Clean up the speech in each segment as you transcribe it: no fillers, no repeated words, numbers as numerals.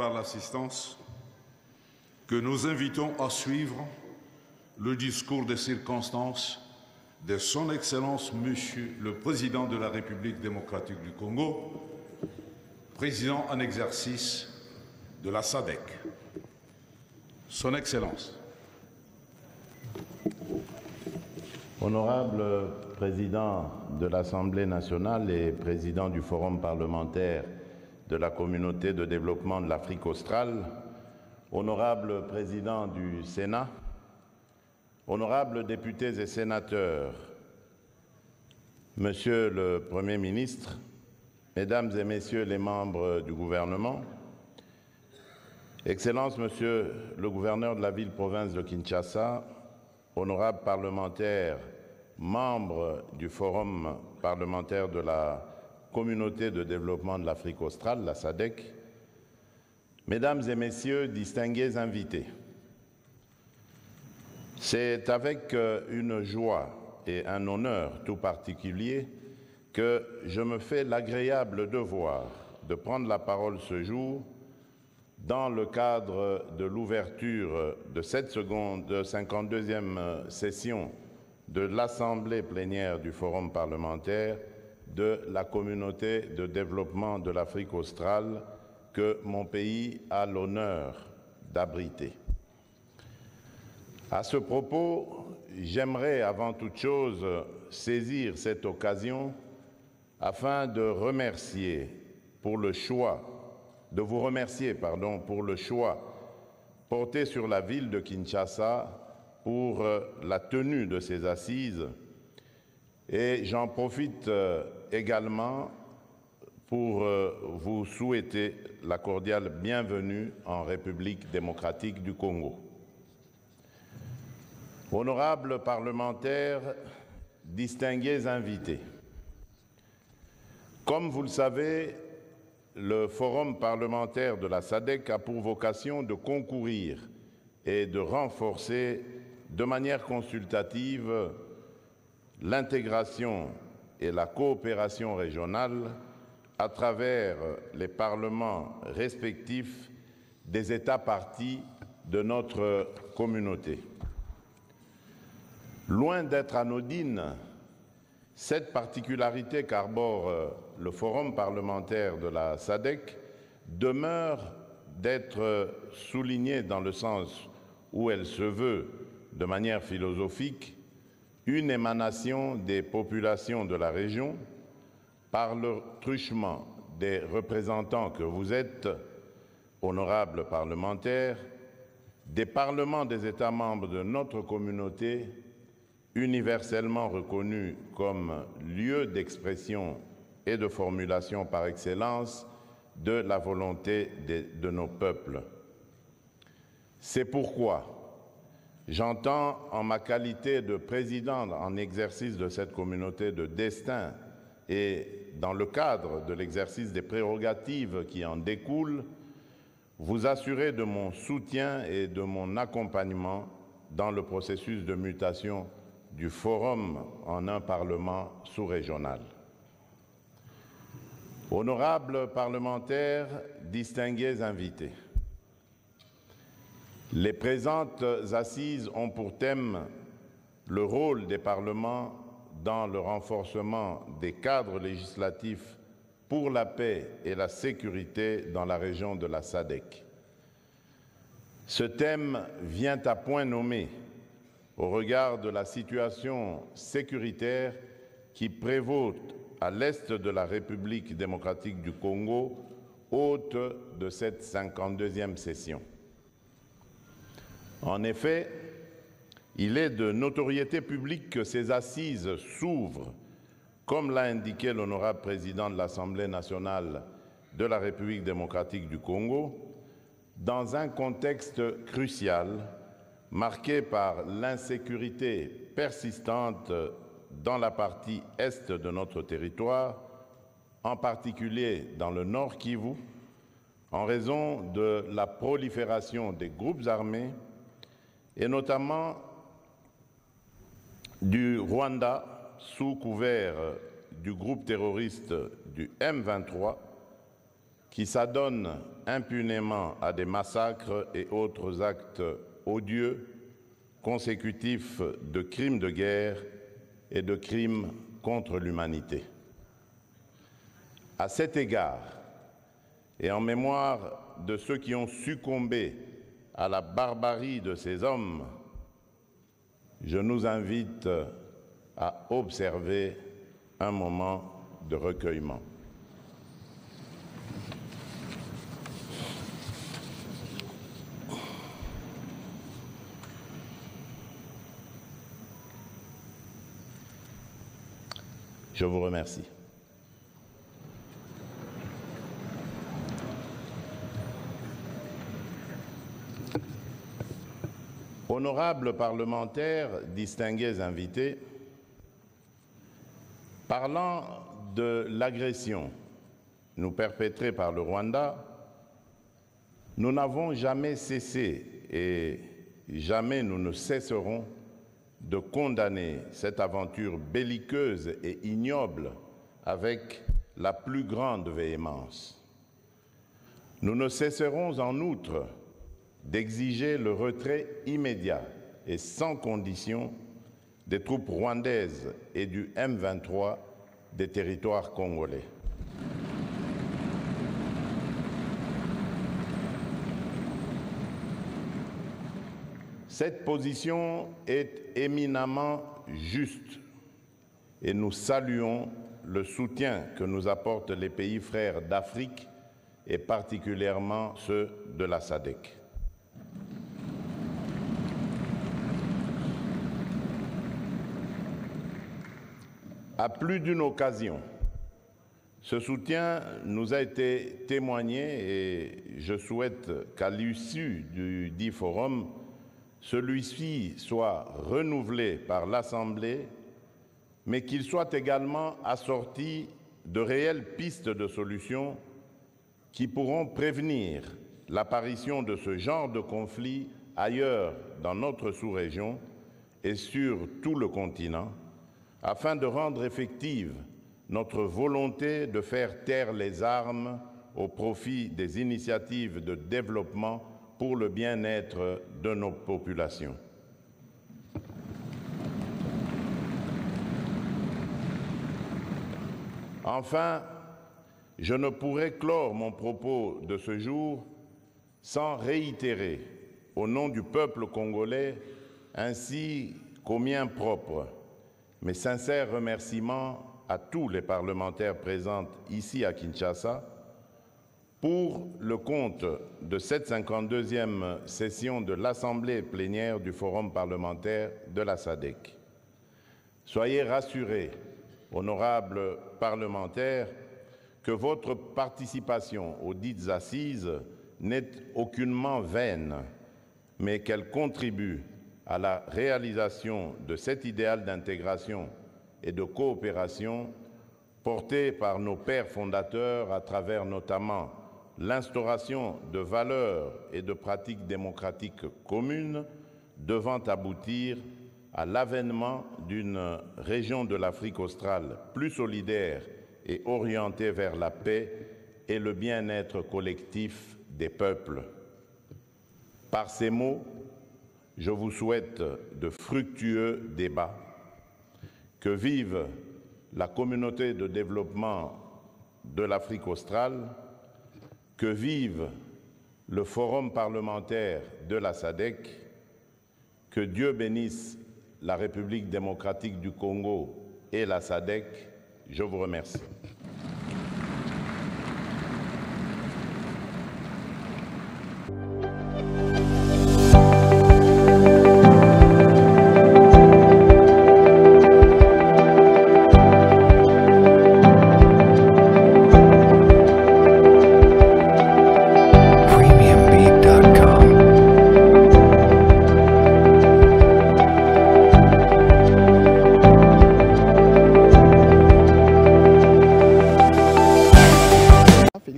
par l'assistance que nous invitons à suivre le discours des circonstances de Son Excellence Monsieur le Président de la République démocratique du Congo, président en exercice de la SADC. Son Excellence. Honorable Président de l'Assemblée nationale et Président du Forum parlementaire de la Communauté de développement de l'Afrique australe, Honorable Président du Sénat, Honorables députés et sénateurs, Monsieur le Premier ministre, Mesdames et Messieurs les membres du gouvernement, Excellences, Monsieur le gouverneur de la ville-province de Kinshasa, honorables parlementaires, membres du Forum parlementaire de la Communauté de développement de l'Afrique australe, la SADC, Mesdames et Messieurs, distingués invités, c'est avec une joie et un honneur tout particulier que je me fais l'agréable devoir de prendre la parole ce jour dans le cadre de l'ouverture de cette 52e session de l'Assemblée plénière du Forum parlementaire de la Communauté de développement de l'Afrique australe que mon pays a l'honneur d'abriter. À ce propos, j'aimerais avant toute chose saisir cette occasion afin de vous remercier pour le choix porté sur la ville de Kinshasa pour la tenue de ces assises. Et j'en profite également pour vous souhaiter la cordiale bienvenue en République démocratique du Congo. Honorables parlementaires, distingués invités, comme vous le savez, le Forum parlementaire de la SADC a pour vocation de concourir et de renforcer de manière consultative l'intégration et la coopération régionale à travers les parlements respectifs des États parties de notre communauté. Loin d'être anodine, cette particularité qu'arbore le Forum parlementaire de la SADC demeure d'être soulignée dans le sens où elle se veut, de manière philosophique, une émanation des populations de la région par le truchement des représentants que vous êtes, honorables parlementaires, des parlements des États membres de notre communauté, universellement reconnu comme lieu d'expression et de formulation par excellence de la volonté de nos peuples. C'est pourquoi j'entends, en ma qualité de président en exercice de cette communauté de destin et dans le cadre de l'exercice des prérogatives qui en découlent, vous assurer de mon soutien et de mon accompagnement dans le processus de mutation du Forum en un Parlement sous-régional. Honorables parlementaires, distingués invités, les présentes assises ont pour thème le rôle des parlements dans le renforcement des cadres législatifs pour la paix et la sécurité dans la région de la SADC. Ce thème vient à point nommé au regard de la situation sécuritaire qui prévaut à l'est de la République démocratique du Congo, hôte de cette 52e session. En effet, il est de notoriété publique que ces assises s'ouvrent, comme l'a indiqué l'honorable président de l'Assemblée nationale de la République démocratique du Congo, dans un contexte crucial marqué par l'insécurité persistante dans la partie est de notre territoire, en particulier dans le Nord Kivu, en raison de la prolifération des groupes armés et notamment du Rwanda sous couvert du groupe terroriste du M23 qui s'adonnent impunément à des massacres et autres actes odieux consécutifs de crimes de guerre et de crimes contre l'humanité. À cet égard, et en mémoire de ceux qui ont succombé à la barbarie de ces hommes, je nous invite à observer un moment de recueillement. Je vous remercie. Honorables parlementaires, distingués invités, parlant de l'agression nous perpétrée par le Rwanda, nous n'avons jamais cessé et jamais nous ne cesserons de condamner cette aventure belliqueuse et ignoble avec la plus grande véhémence. Nous ne cesserons en outre d'exiger le retrait immédiat et sans condition des troupes rwandaises et du M23 des territoires congolais. Cette position est éminemment juste et nous saluons le soutien que nous apportent les pays frères d'Afrique et particulièrement ceux de la SADC. À plus d'une occasion, ce soutien nous a été témoigné et je souhaite qu'à l'issue du dit forum, celui-ci soit renouvelé par l'Assemblée, mais qu'il soit également assorti de réelles pistes de solutions qui pourront prévenir l'apparition de ce genre de conflit ailleurs dans notre sous-région et sur tout le continent, afin de rendre effective notre volonté de faire taire les armes au profit des initiatives de développement pour le bien-être de nos populations. Enfin, je ne pourrais clore mon propos de ce jour sans réitérer, au nom du peuple congolais ainsi qu'au mien propre, mes sincères remerciements à tous les parlementaires présents ici à Kinshasa pour le compte de cette 52e session de l'Assemblée plénière du Forum parlementaire de la SADC. Soyez rassurés, honorables parlementaires, que votre participation aux dites assises n'est aucunement vaine, mais qu'elle contribue à la réalisation de cet idéal d'intégration et de coopération porté par nos pères fondateurs à travers notamment l'instauration de valeurs et de pratiques démocratiques communes devant aboutir à l'avènement d'une région de l'Afrique australe plus solidaire et orientée vers la paix et le bien-être collectif des peuples. Par ces mots, je vous souhaite de fructueux débats. Que vive la communauté de développement de l'Afrique australe, que vive le Forum parlementaire de la SADC, que Dieu bénisse la République démocratique du Congo et la SADC. Je vous remercie.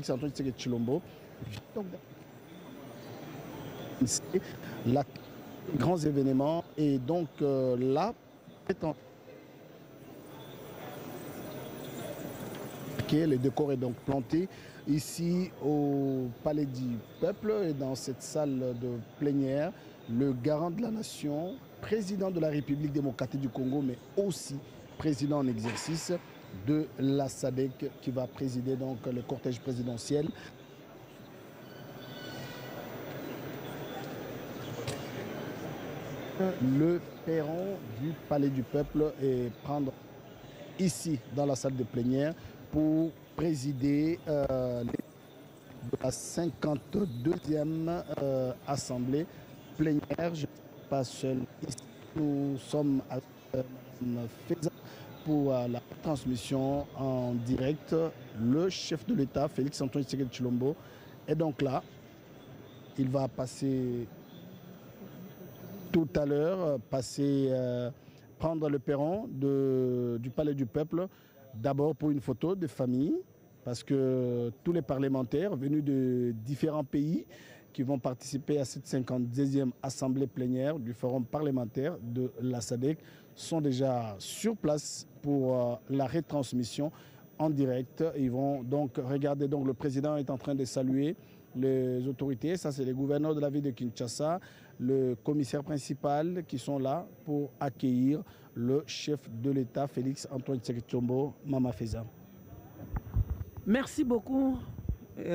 Antoine Chilombo, grands événements et donc là Le décor est donc planté ici au Palais du Peuple et dans cette salle de plénière, le garant de la nation, président de la République démocratique du Congo, mais aussi président en exercice de la SADC qui va présider donc le cortège présidentiel. Le perron du Palais du Peuple et prendre ici dans la salle de plénière pour présider la 52e assemblée plénière. Je ne suis pas seul ici. Nous sommes à Feza pour la transmission en direct. Le chef de l'État, Félix-Antoine Tshisekedi Tshilombo, est donc là. Il va passer tout à l'heure, prendre le perron du Palais du Peuple, d'abord pour une photo de famille, parce que tous les parlementaires venus de différents pays qui vont participer à cette 52e assemblée plénière du forum parlementaire de la SADC sont déjà sur place pour la retransmission en direct. Ils vont donc regarder, donc le président est en train de saluer les autorités, ça c'est les gouverneurs de la ville de Kinshasa, le commissaire principal qui sont là pour accueillir le chef de l'État, Félix-Antoine Tshisekedi Tshilombo, Mama Feza. Merci beaucoup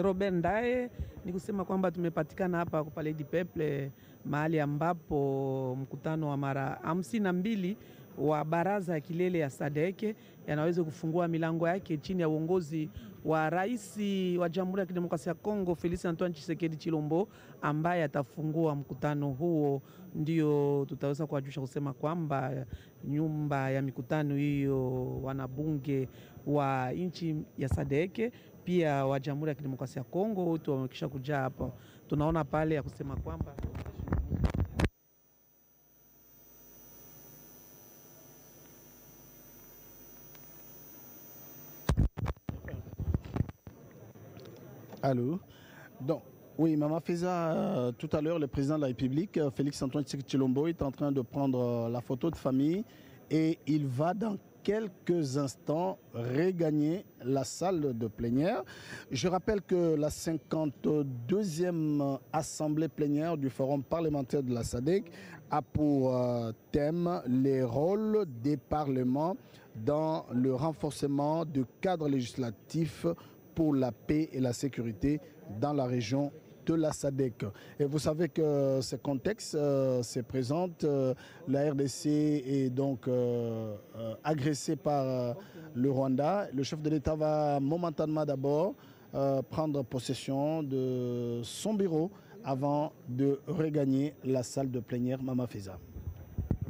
Robert Ndaye. Ni kusema kwamba tumepatikana hapa kwa Palais du Peuple, mahali ambapo mkutano wa mara 52 wa baraza ya kilele ya SADC yanaweza kufungua milango yake chini ya uongozi wa Rais wa Jamhuri ya Kidemokrasia ya Kongo Felix Antoine Tshisekedi Tshilombo, ambaye atafungua mkutano huo. Ndio tutaweza kuwajulisha kusema kwamba nyumba ya mikutano hiyo, wanabunge wa nchi ya SADC pia wa Jamhuri ya Kidemokrasia ya Kongo wote wamekisha kuja hapa. Tunaona pale ya kusema kwamba Allô. Donc, oui, Mama Feza, tout à l'heure, le président de la République, Félix-Antoine Tshisekedi Tshilombo, est en train de prendre la photo de famille et il va dans quelques instants regagner la salle de plénière. Je rappelle que la 52e assemblée plénière du forum parlementaire de la SADC a pour thème les rôles des parlements dans le renforcement du cadre législatif pour la paix et la sécurité dans la région de la SADC. Et vous savez que ce contexte se présente. La RDC est donc agressée par le Rwanda. Le chef de l'État va momentanément d'abord prendre possession de son bureau avant de regagner la salle de plénière Mama Feza.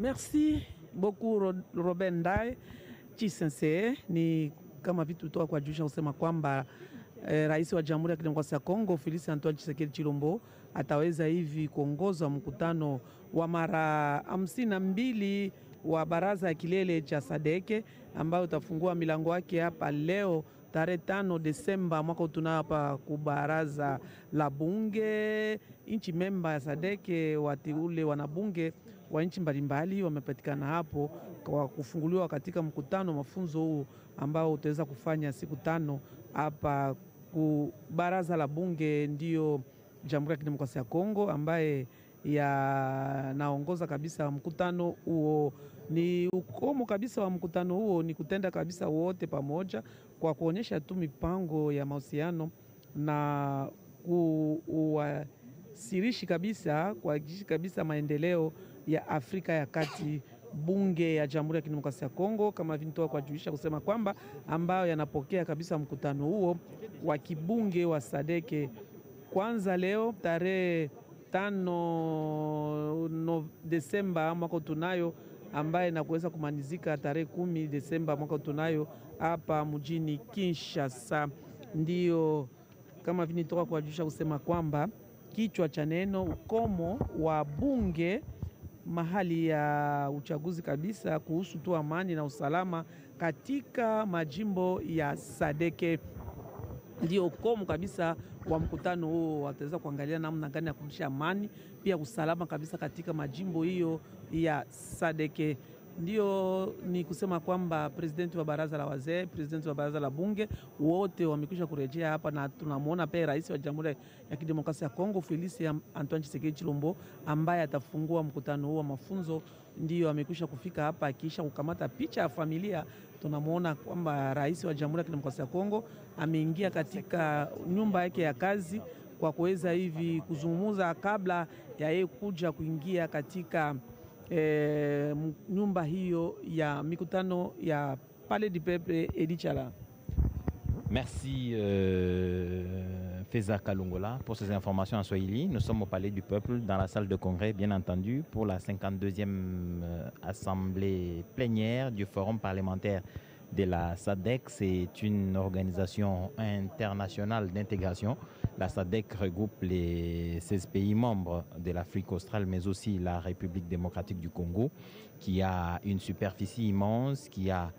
Merci beaucoup Robert Ndaye. Chisense ni kama vitu toka kwa juisha kusema kwamba Rais wa Jamhuri ya Kidemokrasia ya Kongo Felix Antoine Tshisekedi Tshilombo ataweza hivi kuongoza mkutano wa mara 52 wa baraza ya kilele cha SADC ambao utafungua milango yake hapa leo tarehe 5 Desemba mwaka tunao hapa kubaraza la bunge. Nchi memba ya SADC wateule wanabunge wa nchi mbalimbali wamepatikana hapo kwa kufunguliwa katika mkutano mafunzo huu ambao utaweza kufanya siku 5 hapa ku baraza la bunge. Ndio Jamhuri ya Kidemokrasia ya Kongo ambaye yanaongoza kabisa mkutano huo. Ni ukomo kabisa wa mkutano huo ni kutenda kabisa wote pamoja kwa kuonyesha tu mipango ya mahusiano na kuwasirishi kabisa kuhakikisha kabisa maendeleo ya Afrika ya Kati. Bunge ya Jamhuri ya Kidemokrasia ya Kongo kama vinitoa kwa juisha kusema kwamba ambayo yanapokea kabisa mkutano huo wa kibunge wa SADC kwanza leo tarehe 5 Desemba mwaka tunayo, ambaye na kuweza kumalizika tarehe 10 Desemba mwaka tunayo hapa mjini Kinshasa. Ndio kama vinitoka kwa juisha kusema kwamba kichwa cha neno ukomo wa bunge mahali ya uchaguzi kabisa kuhusu tu amani na usalama katika majimbo ya SADC. Ndio ukomo kabisa wa mkutano huo, wataweza kuangalia namna gani ya kurudisha amani pia usalama kabisa katika majimbo hiyo ya SADC. Ndio ni kusema kwamba presidenti wa baraza la wazee, presidenti wa baraza la bunge wote wamekwisha kurejea hapa, na tunamwona pia rais wa Jamhuri ya Kidemokrasia ya Kongo Felix Antoine Tshisekedi Tshilombo ambaye atafungua mkutano huo wa mafunzo, ndio amekwisha kufika hapa akiisha kukamata picha ya familia. Tunamwona kwamba rais wa Jamhuri ya Kidemokrasia ya Kongo ameingia katika nyumba yake ya kazi kwa kuweza hivi kuzungumza kabla ya yeye kuja kuingia katika nyumba hiyo ya mikutano ya Palais du Peuple Edichala. Merci Feza Kalungola pour ces informations en Swahili. Nous sommes au Palais du Peuple, dans la salle de congrès, bien entendu, pour la 52e assemblée plénière du Forum parlementaire de la SADC. C'est une organisation internationale d'intégration. La SADC regroupe les 16 pays membres de l'Afrique australe, mais aussi la République démocratique du Congo, qui a une superficie immense, qui a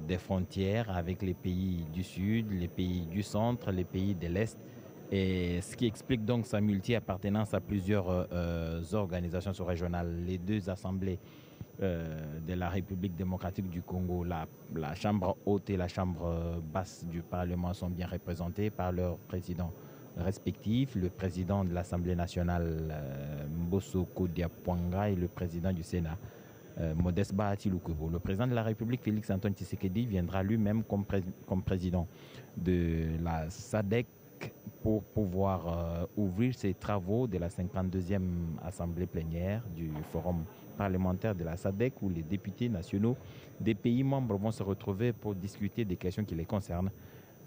des frontières avec les pays du Sud, les pays du Centre, les pays de l'Est. Et ce qui explique donc sa multi-appartenance à plusieurs organisations sous-régionales. Les deux assemblées de la République démocratique du Congo, la chambre haute et la chambre basse du Parlement sont bien représentées par leurs présidents respectifs, le président de l'Assemblée nationale Mbosso Kodiapwanga et le président du Sénat Modeste Bahati Lukubo. Le président de la République Félix Antoine Tshisekedi viendra lui-même comme président de la SADC pour pouvoir ouvrir ses travaux de la 52e assemblée plénière du Forum parlementaire de la SADC, où les députés nationaux des pays membres vont se retrouver pour discuter des questions qui les concernent.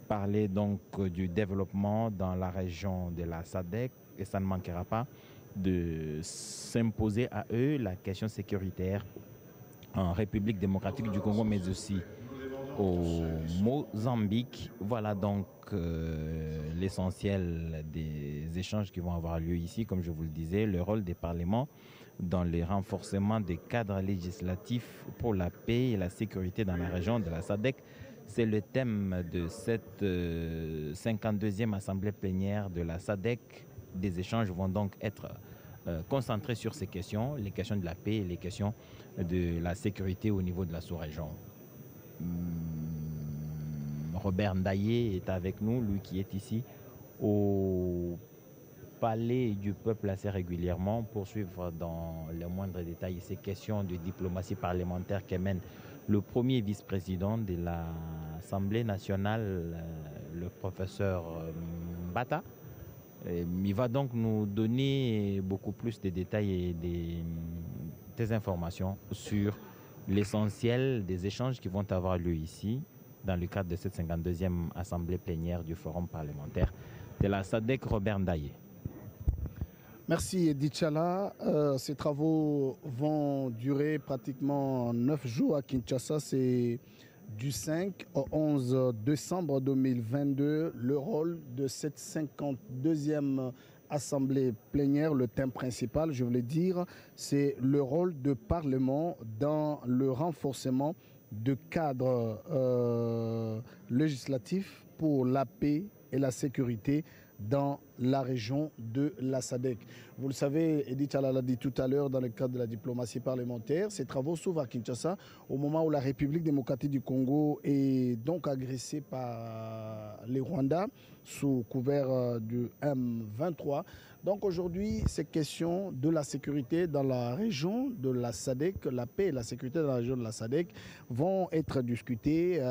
Parler donc du développement dans la région de la SADC, et ça ne manquera pas de s'imposer à eux la question sécuritaire en République démocratique du Congo, mais aussi au Mozambique. Voilà donc l'essentiel des échanges qui vont avoir lieu ici. Comme je vous le disais, le rôle des parlements dans le renforcement des cadres législatifs pour la paix et la sécurité dans la région de la SADC. C'est le thème de cette 52e assemblée plénière de la SADC. Des échanges vont donc être concentrés sur ces questions, les questions de la paix et les questions de la sécurité au niveau de la sous-région. Robert Ndaye est avec nous, lui qui est ici au Palais du Peuple assez régulièrement pour suivre dans les moindres détails ces questions de diplomatie parlementaire qu'amène le premier vice-président de l'Assemblée nationale, le professeur Mbata. Il va donc nous donner beaucoup plus de détails et des informations sur l'essentiel des échanges qui vont avoir lieu ici dans le cadre de cette 52e assemblée plénière du Forum parlementaire de la SADC. Robert Ndaye. Merci Edichala. Ces travaux vont durer pratiquement 9 jours à Kinshasa. C'est du 5 au 11 décembre 2022. Le rôle de cette 52e assemblée plénière, le thème principal, je voulais dire, c'est le rôle de Parlement dans le renforcement de cadres législatifs pour la paix et la sécurité dans la région de la SADC. Vous le savez, Edith Chala l'a dit tout à l'heure dans le cadre de la diplomatie parlementaire, ces travaux s'ouvrent à Kinshasa au moment où la République démocratique du Congo est donc agressée par les Rwandais sous couvert du M23. Donc aujourd'hui, ces questions de la sécurité dans la région de la SADC, la paix et la sécurité dans la région de la SADC vont être discutées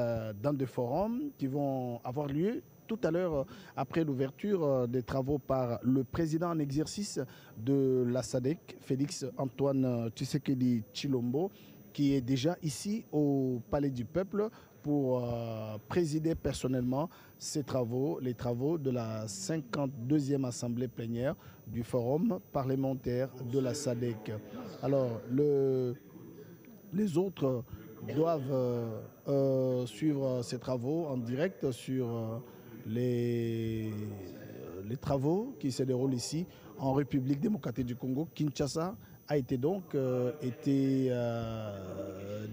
dans des forums qui vont avoir lieu tout à l'heure, après l'ouverture des travaux par le président en exercice de la SADC, Félix Antoine Tshisekedi Tshilombo, qui est déjà ici au Palais du Peuple pour présider personnellement ces travaux, les travaux de la 52e assemblée plénière du Forum parlementaire de la SADC. Alors, les autres doivent suivre ces travaux en direct sur les travaux qui se déroulent ici en République démocratique du Congo. Kinshasa a été donc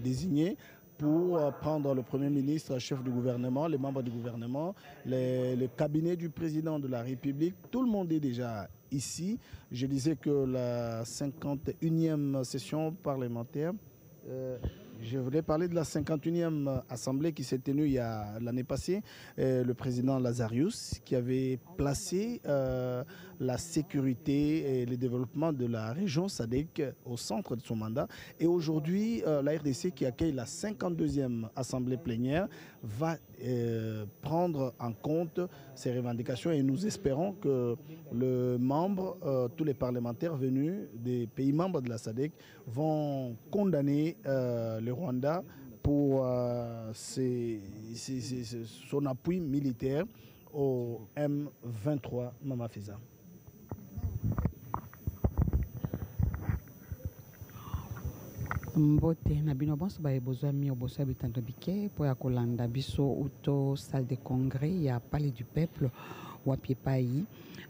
désigné pour prendre le Premier ministre, chef du gouvernement, les membres du gouvernement, le cabinet du président de la République. Tout le monde est déjà ici. Je disais que la 51e session parlementaire Je voulais parler de la 51e assemblée qui s'est tenue l'année passée. Le président Lazarius qui avait placé la sécurité et le développement de la région SADC au centre de son mandat. Et aujourd'hui, la RDC qui accueille la 52e assemblée plénière va prendre en compte ces revendications et nous espérons que tous les parlementaires venus des pays membres de la SADC vont condamner le Rwanda pour son appui militaire au M23 Mamafisa. Mbote na bino bonso baye bozwami oboso ya bitando bike po ya kolanda biso uto salle de congrès ya palais du peuple wapi epai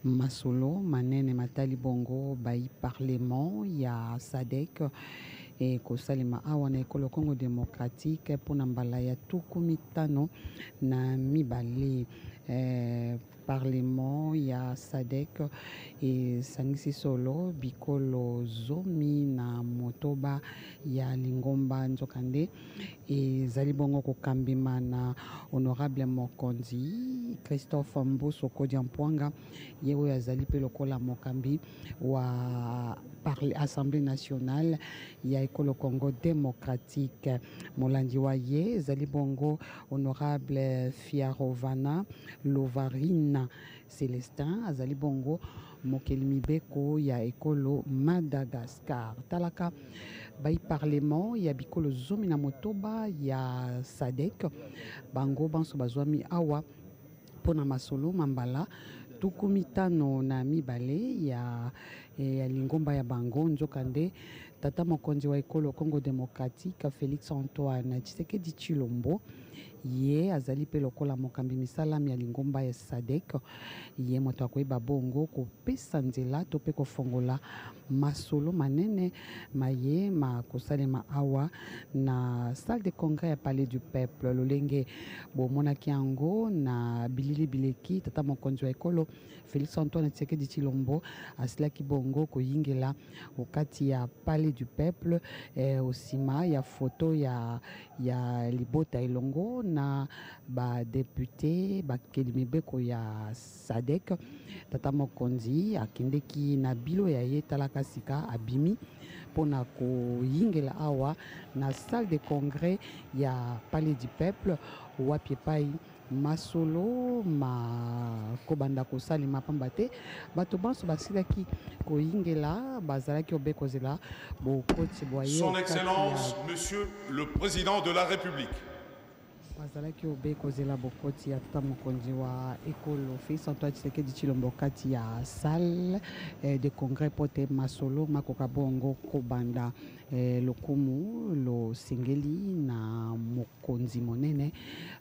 masolo manene matali bongo bayi parlement ya SADC e kosalema awa na ekolo Congo démocratique mpona mbala ya 15 na mibale parlement ya SADC esangisi solo bikolo zomi na motoba ya lingomba nzokande ezali bongo kokambima na honorable mokonzi Christophe Mbuso Kodia Mpwanga ye oyo azali mpe lokola mokambi wa Assemblée nationale ya ekolo Congo démocratique molandi wa ye ezali bongo honorable Fiarovana Lovarina Célestin azali bongo mokeli mibeko ya ekolo Madagascar talaka bai parlement ya bikolo zomi na motoba ya SADC bango banso bazwami awa pona masolo mambala 15 na mibale ya lingomba ya bango nzokande tata mokonzi wa ekolo Congo démocratique Félix Antoine Tshisekedi Tshilombo ye azali pe lokola mokambi misalami ya lingomba ya SADC ye moto akoyeba bongo kopesa nzela to pe kofongola masolo manene maye makosalema awa na salle de congrès ya palais du peuple lolenge bomonaki yango na bilili bileki tata mokonzi wa ekolo Félix Antoine Tshisekedi Tshilombo asilaki bongo koyingela okati ya palais du peuple osima ya foto ya libota elongo na ba député bakeli mibeko ya SADC tata mokonzi akendeki na bilo ya ye talaka sika abimi pona koyingela awa na salle de congrès ya palais du peuple wapi epai masolo kobanda kosalema pamba te bato banso basilaki koyingela bazalaki obekozela bokoti bwa ye Son Excellence, Monsieur le Président de la République. bazalaki obekozela bokoti ya tata mokonzi wa ekolo Félix Antoine Tshisekedi Tshilombo kati ya salle de congrès pote masolo makoka bongo kobanda lokumu losengeli na mokonzi monene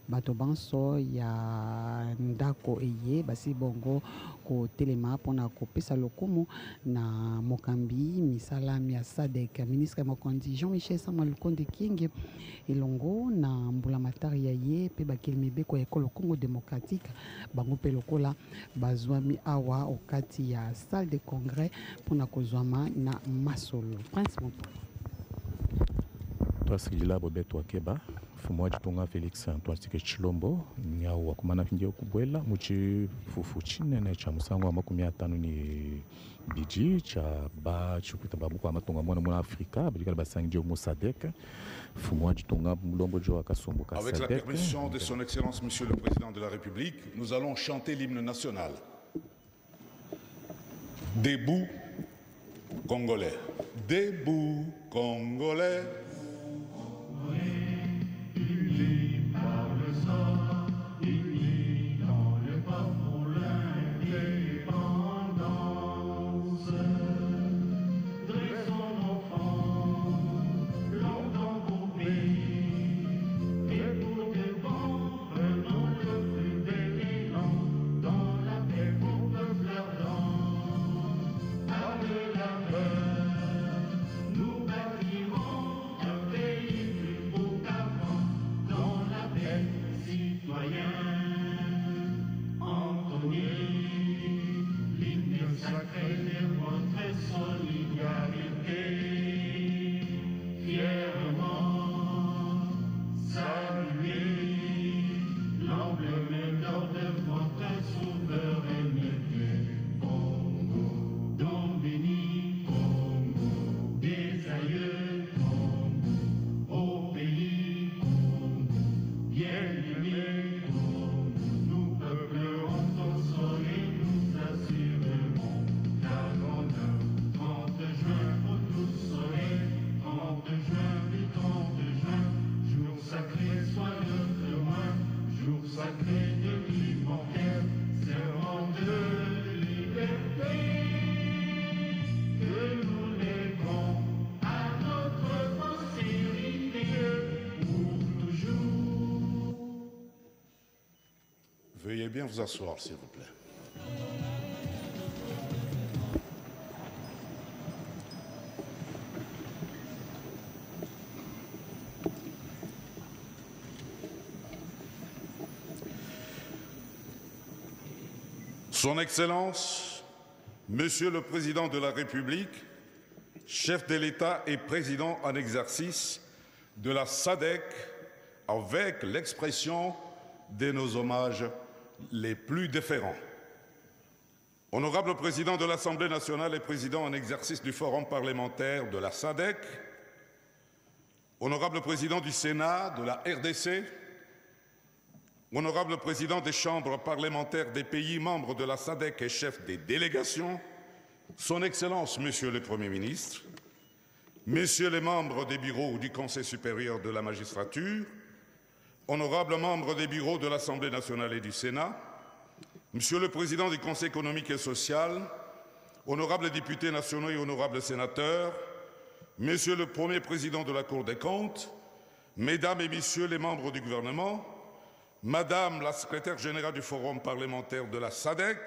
bato banso ya ndako eye basi bongo kotelema mpona kopesa lokumu na mokambi misalami ya SADC ministre mokonzi Jean-Michel Sama Lukonde Kienge elongo na mbulamatari ya ye pe bakeli mibeko ya ekolo Congo démocratique bango pe lokola bazwami awa okati ya salle de congrès mpona kozwama na masolo Prince Moto twasikilila bobeto akeba fumwaji tunga Felix Antoine Tshisekedi Tshilombo nyau wakumana fingi okubwela muchi fufu chinene cha musango wa 50 ni biji cha ba chukuta babuko amatonga mwana Afrika bikala basangi mu SADC fumwaji tunga mulombo jo akasumbu ka Avec la permission de son Excellence Monsieur le Président de la République, nous allons chanter l'hymne national. Debout Congolais. Debout Congolais. Fièrement bien vous asseoir, s'il vous plaît. Son Excellence, Monsieur le Président de la République, chef de l'État et président en exercice de la SADC, avec l'expression de nos hommages les plus déférents. Honorable Président de l'Assemblée nationale et président en exercice du Forum parlementaire de la SADC, Honorable Président du Sénat de la RDC, Honorable Président des chambres parlementaires des pays membres de la SADC et chef des délégations, Son Excellence, Monsieur le Premier ministre, Messieurs les membres des bureaux du Conseil supérieur de la magistrature, Honorables membres des bureaux de l'Assemblée nationale et du Sénat, Monsieur le Président du Conseil économique et social, Honorables députés nationaux et honorables sénateurs, Monsieur le Premier Président de la Cour des comptes, Mesdames et Messieurs les membres du gouvernement, Madame la secrétaire générale du Forum parlementaire de la SADC,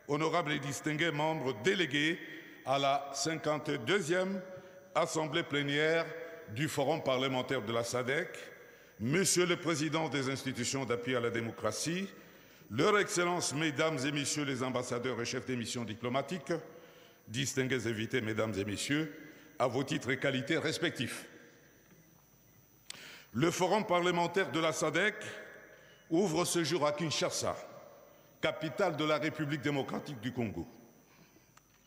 honorables et distingués membres délégués à la 52e Assemblée plénière du Forum parlementaire de la SADC, Monsieur le Président des institutions d'appui à la démocratie, Leur Excellence, Mesdames et Messieurs les ambassadeurs et chefs des missions diplomatiques, distingués invités, Mesdames et Messieurs, à vos titres et qualités respectifs. Le Forum parlementaire de la SADC ouvre ce jour à Kinshasa, capitale de la République démocratique du Congo,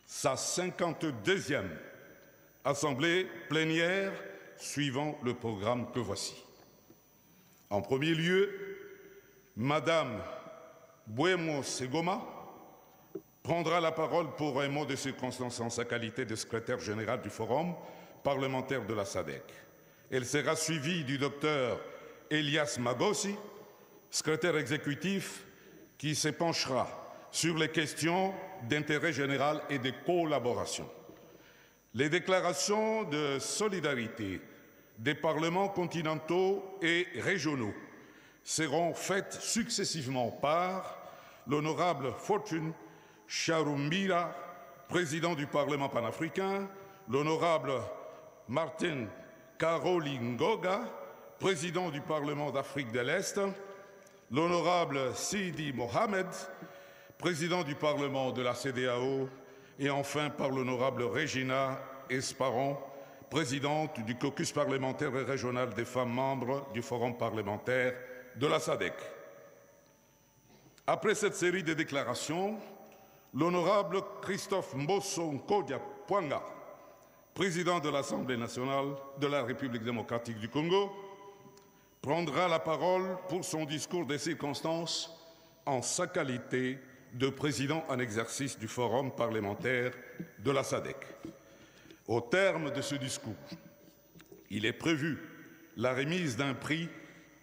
sa 52e assemblée plénière suivant le programme que voici. En premier lieu, Madame Buemo Segoma prendra la parole pour un mot de circonstance en sa qualité de secrétaire général du Forum parlementaire de la SADC. Elle sera suivie du docteur Elias Magossi, secrétaire exécutif qui se penchera sur les questions d'intérêt général et de collaboration. Les déclarations de solidarité des parlements continentaux et régionaux seront faites successivement par l'honorable Fortune Charumbira, président du Parlement panafricain, l'honorable Martin Karolingoga, président du Parlement d'Afrique de l'Est, l'honorable Sidi Mohamed, président du Parlement de la CEDEAO, et enfin par l'honorable Regina Esparon, présidente du caucus parlementaire et régional des femmes membres du Forum parlementaire de la SADC. Après cette série de déclarations, l'honorable Christophe Mbosso Nkodia Pwanga, président de l'Assemblée nationale de la République démocratique du Congo, prendra la parole pour son discours des circonstances en sa qualité de président en exercice du Forum parlementaire de la SADC. Au terme de ce discours, il est prévu la remise d'un prix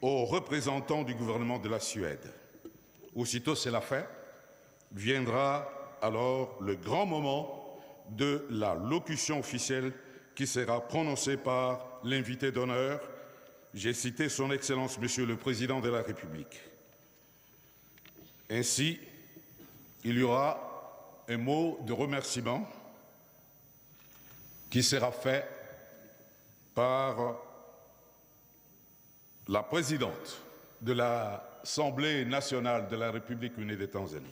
aux représentants du gouvernement de la Suède. Aussitôt cela fait, viendra alors le grand moment de la locution officielle qui sera prononcée par l'invité d'honneur. J'ai cité Son Excellence, Monsieur le Président de la République. Ainsi, il y aura un mot de remerciement qui sera fait par la présidente de l'Assemblée nationale de la République unie de Tanzanie.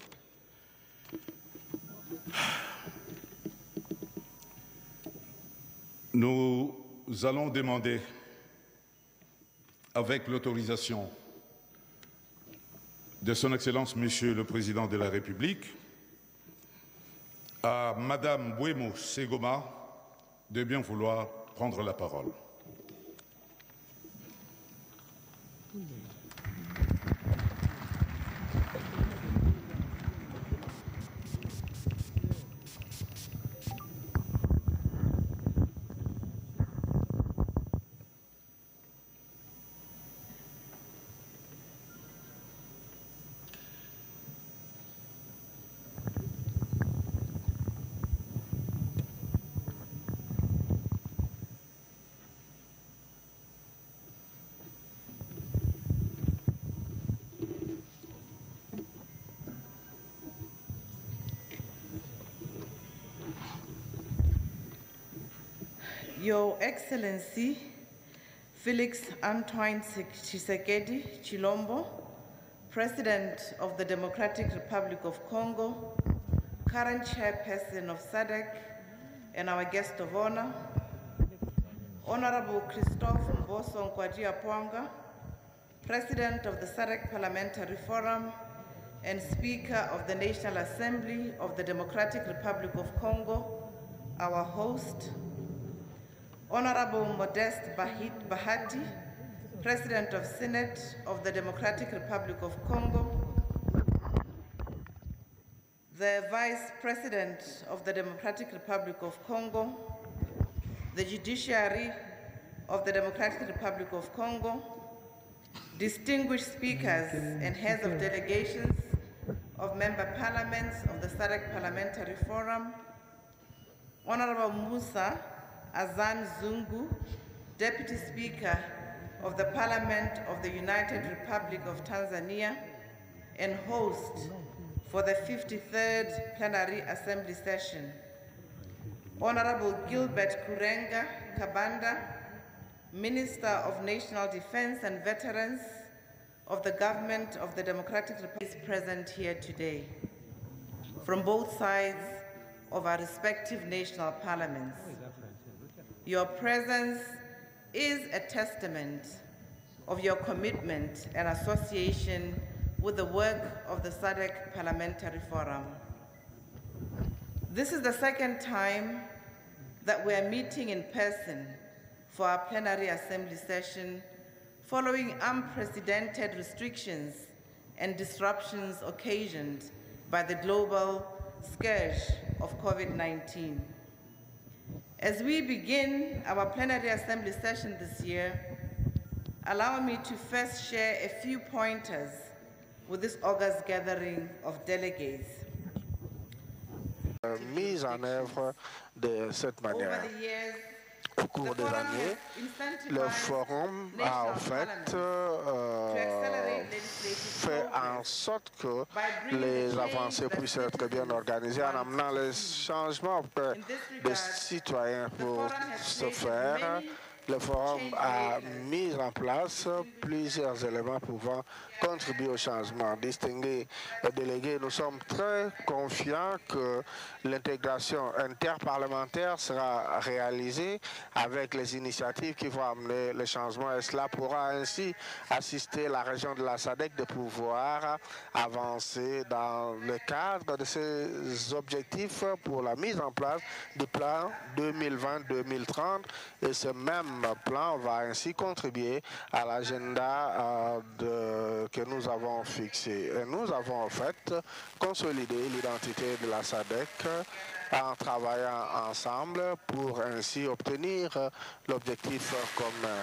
Nous allons demander, avec l'autorisation de Son Excellence, Monsieur le Président de la République, à Madame Buemo Segoma de bien vouloir prendre la parole. Your Excellency, Felix Antoine Tshisekedi Chilombo, President of the Democratic Republic of Congo, current chairperson of SADC, and our guest of honor, Honorable Christophe Mboso Nkwadji-Apwanga, President of the SADC Parliamentary Forum and Speaker of the National Assembly of the Democratic Republic of Congo, our host, Honorable Modeste Bahati, President of Senate of the Democratic Republic of Congo, the Vice President of the Democratic Republic of Congo, the Judiciary of the Democratic Republic of Congo, distinguished speakers and heads of delegations of member parliaments of the SADC Parliamentary Forum, Honorable Musa Azan Zungu, Deputy Speaker of the Parliament of the United Republic of Tanzania and host for the 53rd Plenary Assembly Session, Honorable Gilbert Kurenga Kabanda, Minister of National Defense and Veterans of the Government of the Democratic Republic, is present here today from both sides of our respective national parliaments. Your presence is a testament of your commitment and association with the work of the SADC Parliamentary Forum. This is the second time that we are meeting in person for our plenary assembly session following unprecedented restrictions and disruptions occasioned by the global scourge of COVID-19. As we begin our plenary assembly session this year, allow me to first share a few pointers with this august gathering of delegates. Mise en œuvre de cette manière. Au cours des années, le forum a en fait fait en sorte que les avancées puissent être bien organisées en amenant les changements auprès des citoyens pour ce faire. Le forum a mis en place plusieurs éléments pouvant contribuer au changement. Distingués délégués, nous sommes très confiants que l'intégration interparlementaire sera réalisée avec les initiatives qui vont amener le changement et cela pourra ainsi assister la région de la SADC de pouvoir avancer dans le cadre de ces objectifs pour la mise en place du plan 2020-2030 et ce même plan va ainsi contribuer à l'agenda que nous avons fixé. Et nous avons en fait consolidé l'identité de la SADC en travaillant ensemble pour ainsi obtenir l'objectif commun.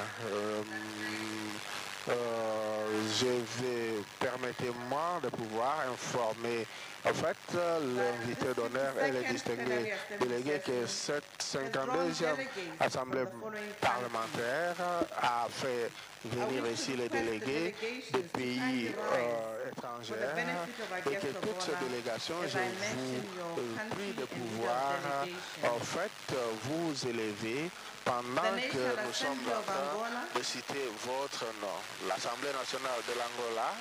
Permettez-moi de pouvoir informer en fait l'invité d'honneur et les distingués délégués que cette 52e Assemblée parlementaire a fait venir ici les délégués des pays étrangers et que toutes ces délégations, je vous prie de pouvoir en fait vous élever pendant que nous sommes en train de citer votre nom. L'Assemblée nationale de l'Angola,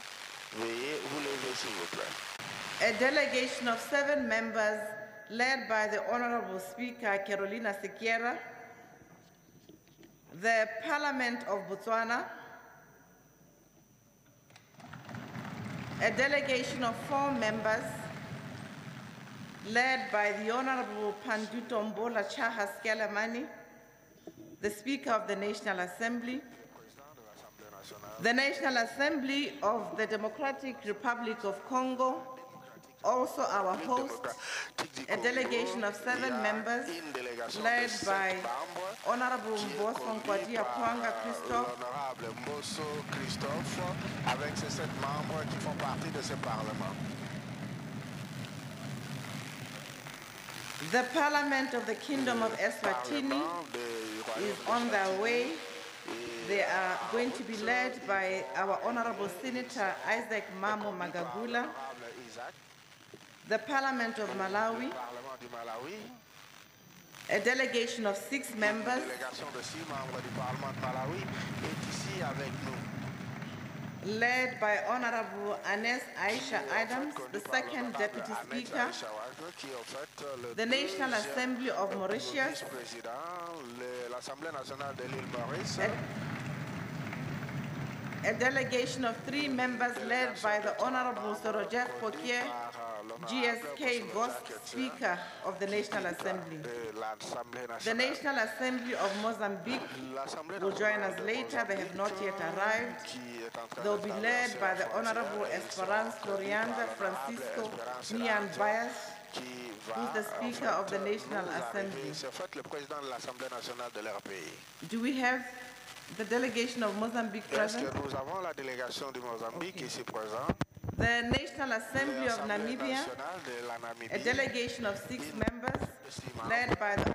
veuillez vous lever s'il vous plaît. A delegation of 7 members led by the Honorable Speaker Carolina Sequeira, the Parliament of Botswana, a delegation of 4 members led by the Honorable Panduto Mbola Chaha Skelamani, the Speaker of the National Assembly, the National Assembly of the Democratic Republic of Congo, also our host, a delegation of 7 members led by Honorable Mboso Nkwadji-Apwanga Christophe, avec ces 7 membres qui font partie de ce Parlement. The Parliament of the Kingdom of Eswatini is on their way. They are going to be led by our Honorable Senator Isaac Mamo Magagula. The Parliament of Malawi, A delegation of 6 members. Une délégation de 6 membres du Parlement de Malawi est ici avec nous. Led by Honorable Anes Aisha Adams, the second Deputy Speaker, the National Assembly of Mauritius, a delegation of 3 members led by the Honorable Sorojef Pokier, GSK Ghost, Speaker of the National Assembly. The National Assembly of Mozambique will join us later. They have not yet arrived. They'll be led by the Honorable Esperance Florianda Francisco Nian Bias, who's the Speaker of the National Assembly. Do we have the delegation of Mozambique present? Nous avons la délégation du Mozambique ici présent. The National Assembly of Namibia, a delegation of 6 members, led by the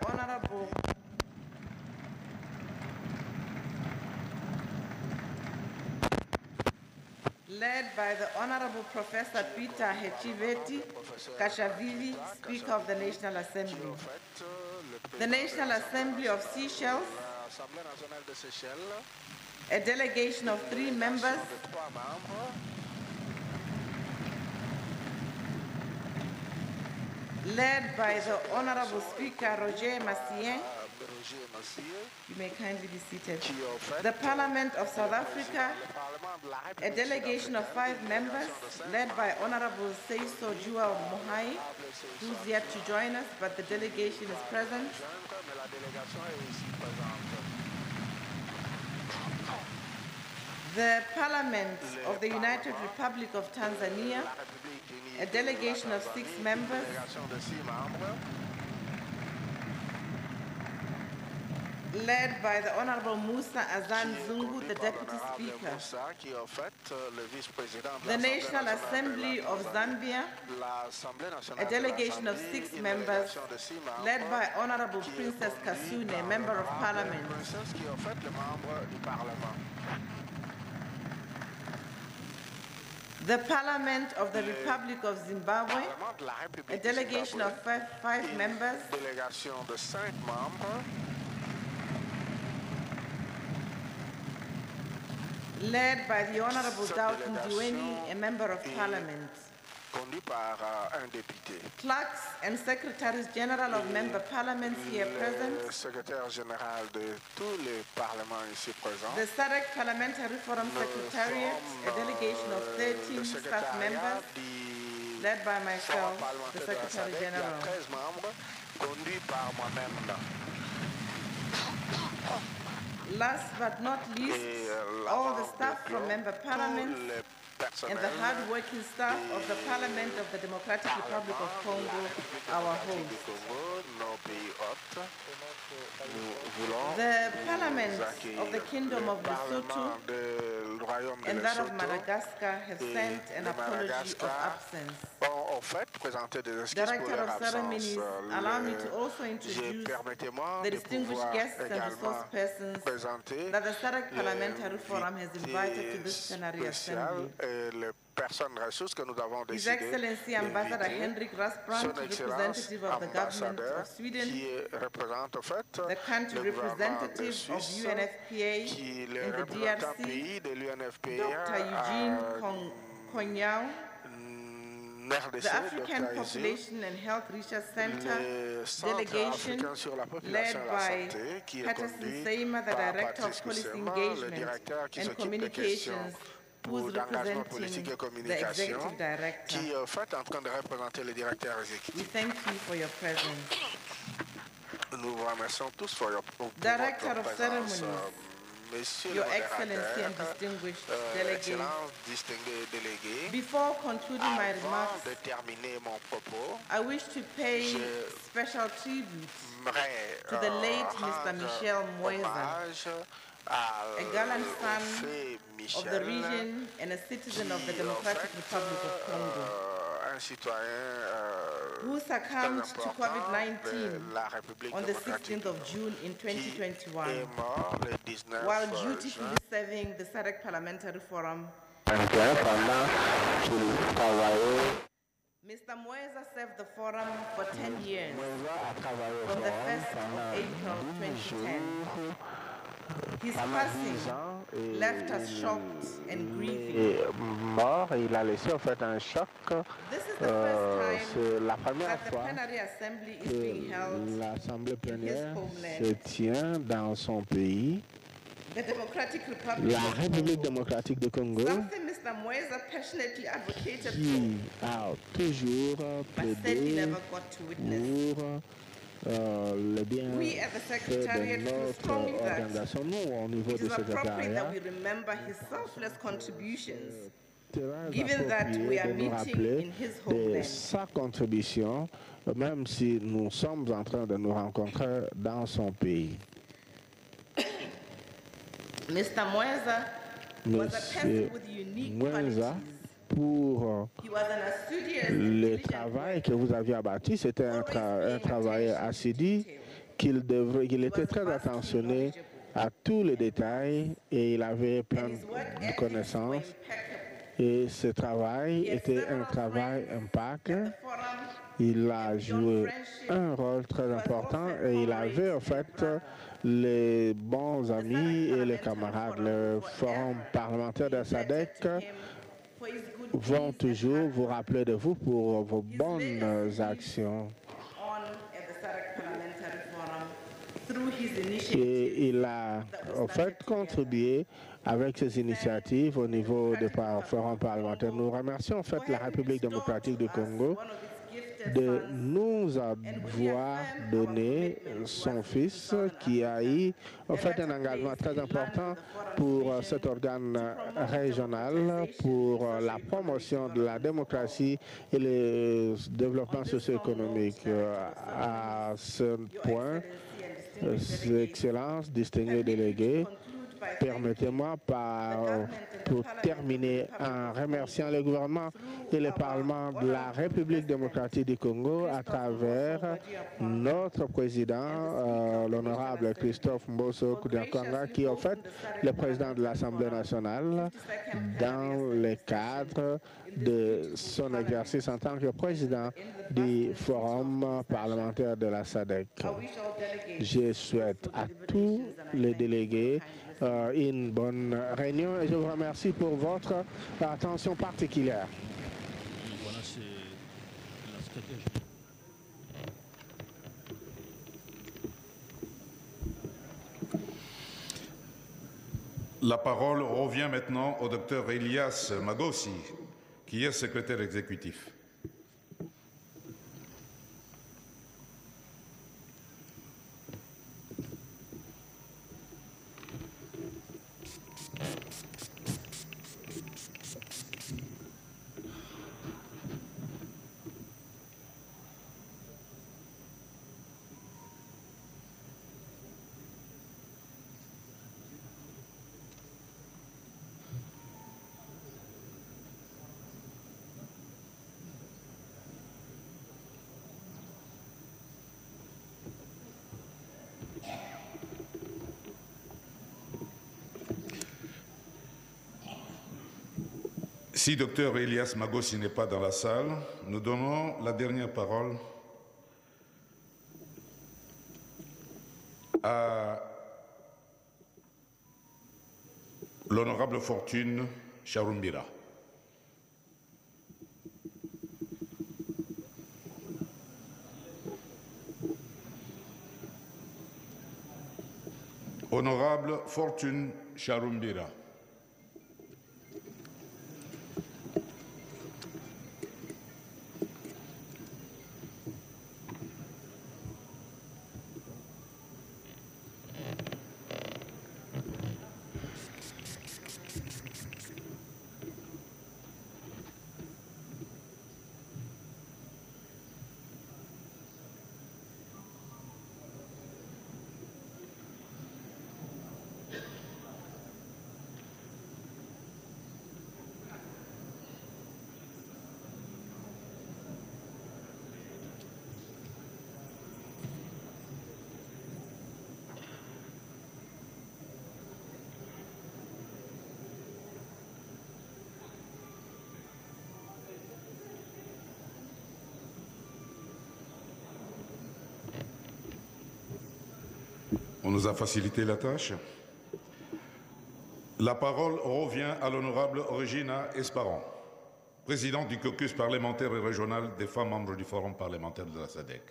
Honorable Professor Peter Hechiveti Kashavili, Speaker of the National Assembly. The National Assembly of Seychelles, a delegation of 3 members, led by the Honorable Speaker Roger Massien. You may kindly be seated. The Parliament of South Africa, a delegation of 5 members, led by Honorable Seiso Jua Mohai, who's yet to join us, but the delegation is present. The Parliament of the United Republic of Tanzania, a delegation of 6 members, led by the Honorable Musa Azan Zungu, the Deputy Speaker. The National Assembly of Zambia, a delegation of 6 members, led by Honorable Princess Kasune, Member of Parliament. The Parliament of the Republic of Zimbabwe, a delegation of 5 members, led by the Honorable Dalton Diweni, a Member of Parliament. Conduit par un député. Clerks and Secretaries General of Member Parliaments here present. Secrétaire général de tous les parlements ici présents. The SADC Parliamentary Forum Secretariat, a delegation of 13 staff members, led by myself, the Secretary General. 13 membres, conduit par moi-même. Last but not least, all the staff from Member Parliaments and the hard-working staff of the Parliament of the Democratic Republic of Congo, our host. The Parliament of the Kingdom of Lesotho and that of Madagascar have sent an apology of absence. Director of Ceremonies, allow me to also introduce the distinguished guests and resource persons that the SADC Parliamentary Forum has invited to this plenary assembly. His Excellency Ambassador Henrik Rasbrandt, representative of the government of Sweden, the country representative of UNFPA in the DRC, Dr. Eugene Konyao, the African Population and Health Research Center delegation led by Patterson Seymour, the Director of Policy Engagement and Communications, who's representing the Executive Director. We thank you for your presence. Director of Ceremonies, Your Excellency and distinguished delegates, before concluding my remarks, I wish to pay special tribute to the late Mr. Michel Mweza, a gallant son of the region and a citizen of the Democratic Republic of Congo, who succumbed to COVID-19 on the 16th of June in 2021, while dutifully serving the SADC Parliamentary Forum Mr. Moeza served the forum for 10 years, from the 1st of April 2010. His passing left us shocked and grieving. Mort, il a laissé en fait un choc. C'est la première fois que l'Assemblée plénière se tient dans son pays. La République démocratique du Congo, qui a toujours plaidé pour le bienfait de notre organisation. Nous, au niveau du secrétariat, given that we are meeting in his homeland. Sa contribution, même si nous sommes en train de nous rencontrer dans son pays. Mr. Moeza was a person with unique qualities. Pour le travail que vous aviez abattu, c'était un travail assidu, qu'il était très attentionné à tous les détails et il avait plein de connaissances. Et ce travail était un travail impact. Il a joué un rôle très important et il avait en fait les bons amis et les camarades. Le forum parlementaire de SADC vont toujours vous rappeler de vous pour vos bonnes actions. Et il a en fait contribué avec ces initiatives au niveau du forum parlementaire. Nous remercions en fait la République démocratique du Congo de nous avoir donné son fils qui a eu en fait un engagement très important pour cet organe régional, pour la promotion de la démocratie et le développement socio-économique. À ce point, Excellences, distingués délégués, permettez-moi pour terminer en remerciant le gouvernement et le Parlement de la République démocratique du Congo à travers notre président, l'honorable Christophe Mbosso Koudiankanga, qui est en fait le président de l'Assemblée nationale dans le cadre de son exercice en tant que président du Forum parlementaire de la SADC. Je souhaite à tous les délégués une bonne réunion et je vous remercie pour votre attention particulière. Voilà, c'est la stratégie. La parole revient maintenant au docteur Elias Magossi, qui est secrétaire exécutif. Si Dr Elias Magossi n'est pas dans la salle, nous donnons la dernière parole à l'honorable Fortune Charumbira. Honorable Fortune Charumbira. On nous a facilité la tâche. La parole revient à l'honorable Regina Esparon, présidente du caucus parlementaire et régional des femmes membres du Forum parlementaire de la SADC.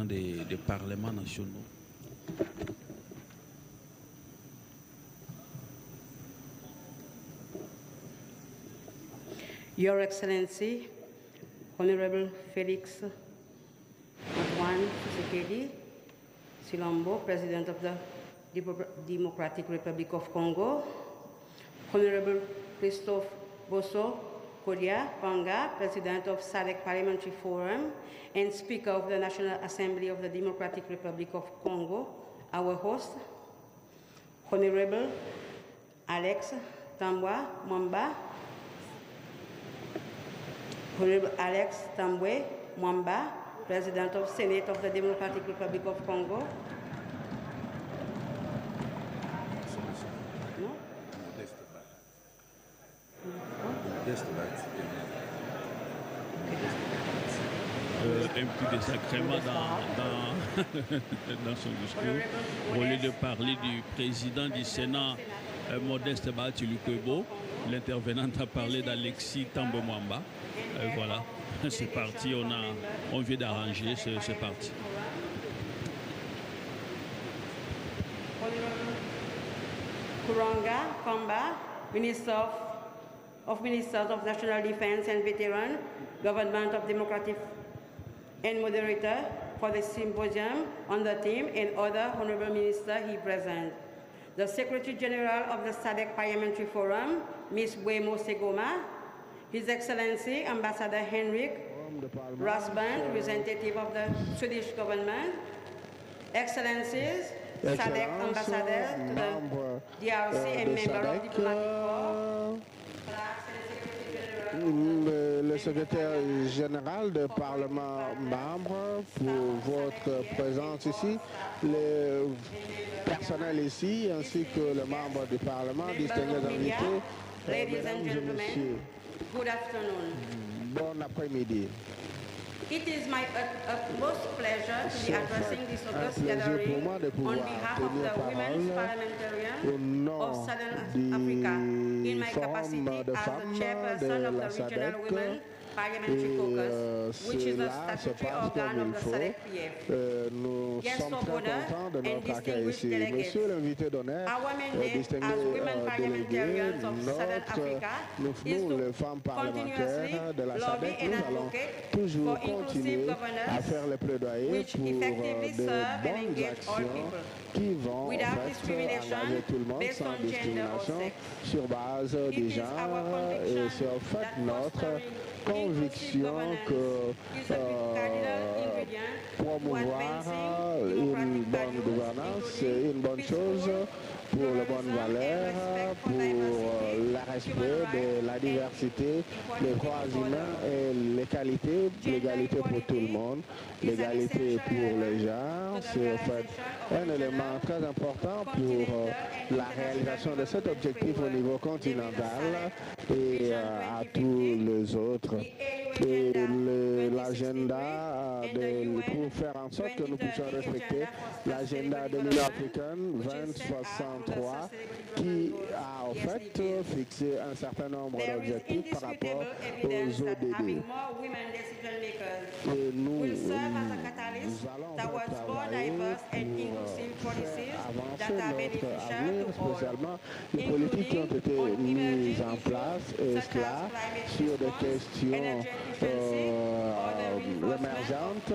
Des parlements nationaux. Your Excellency, Honorable Felix Antoine Tshisekedi Tshilombo, President of the Democratic Republic of Congo, Honorable Christophe Bosso Kodia Panga, President of SADC Parliamentary Forum and Speaker of the National Assembly of the Democratic Republic of Congo, our host, Honorable Alex Tambwe Mwamba, Honorable Alex Tambwe Mwamba, President of Senate of the Democratic Republic of Congo, un peu désagrément dans son discours. Au lieu de parler du président du Sénat, Modeste Bahatsi-Lukwebo, l'intervenante a parlé d'Alexis Tambwe Mwamba. Voilà, c'est parti, on vient d'arranger, c'est parti. Kuranga Kamba, Ministers of National Defense and Veteran, Government of Democratic and moderator for the symposium on the theme and other honorable ministers he present. The Secretary General of the SADC Parliamentary Forum, Ms. Buemo Segoma, His Excellency Ambassador Henrik Rasband, representative of the Swedish government, Excellencies, SADC Ambassador to the DRC and member of Diplomatic Corps, le secrétaire général du Parlement membre, pour votre présence ici, le personnel ici, ainsi que les membres du Parlement, distingués invités, mesdames et messieurs, good afternoon. Bon après-midi. It is my utmost pleasure to be addressing this august gathering on behalf of the Women's Parliamentarian of Southern Africa in my capacity as the chairperson of the Regional Women Parliamentary Caucus, which is a statutory organ of the SADC-PF. Nous sommes très contents de notre accueil ici. Monsieur l'invité d'honneur, distingué délégué, nous, les femmes parlementaires de la SADC, nous allons toujours continuer à faire le plaidoyer pour de bonnes actions qui vont en fait engager tout le monde sans discrimination sur base du genre et c'est en fait notre conviction que promouvoir une bonne gouvernance, c'est une bonne chose pour les bonnes valeurs, pour le respect de la diversité, les droits humains et l'égalité pour tout le monde, l'égalité pour les gens. C'est en fait un élément très important pour la réalisation de cet objectif au niveau continental et à tous les autres. Et l'agenda pour faire en sorte que nous puissions respecter l'agenda de l'Union africaine 2063 qui a en fait fixé un certain nombre d'objectifs par rapport aux ODD. Et nous allons travailler pour faire avancer notre avenir, spécialement les politiques qui ont été mises en place, et cela sur des questions émergentes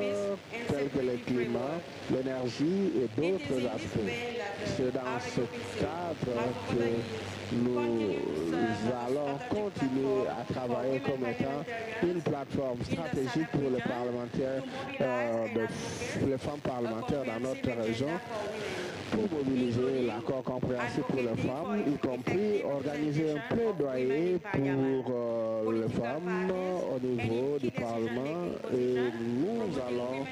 telles que le climat, l'énergie et d'autres aspects. C'est dans ce cadre que nous allons continuer à travailler comme étant une plateforme stratégique pour les parlementaires, les femmes parlementaires dans notre région, pour mobiliser l'accord compréhensif pour les femmes, y compris organiser un plaidoyer pour les femmes au niveau du Parlement, et nous allons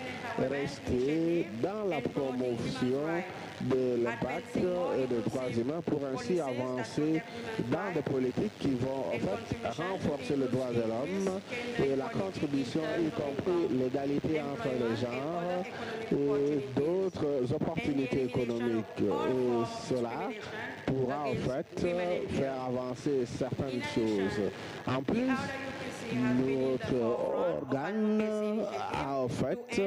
rester dans la promotion de l'impact et des droits humains pour ainsi avancer dans des politiques qui vont en fait renforcer les droits de l'homme et la contribution, y compris l'égalité entre les genres et d'autres opportunités économiques. Et cela pourra en fait faire avancer certaines choses. En plus, notre organe a en fait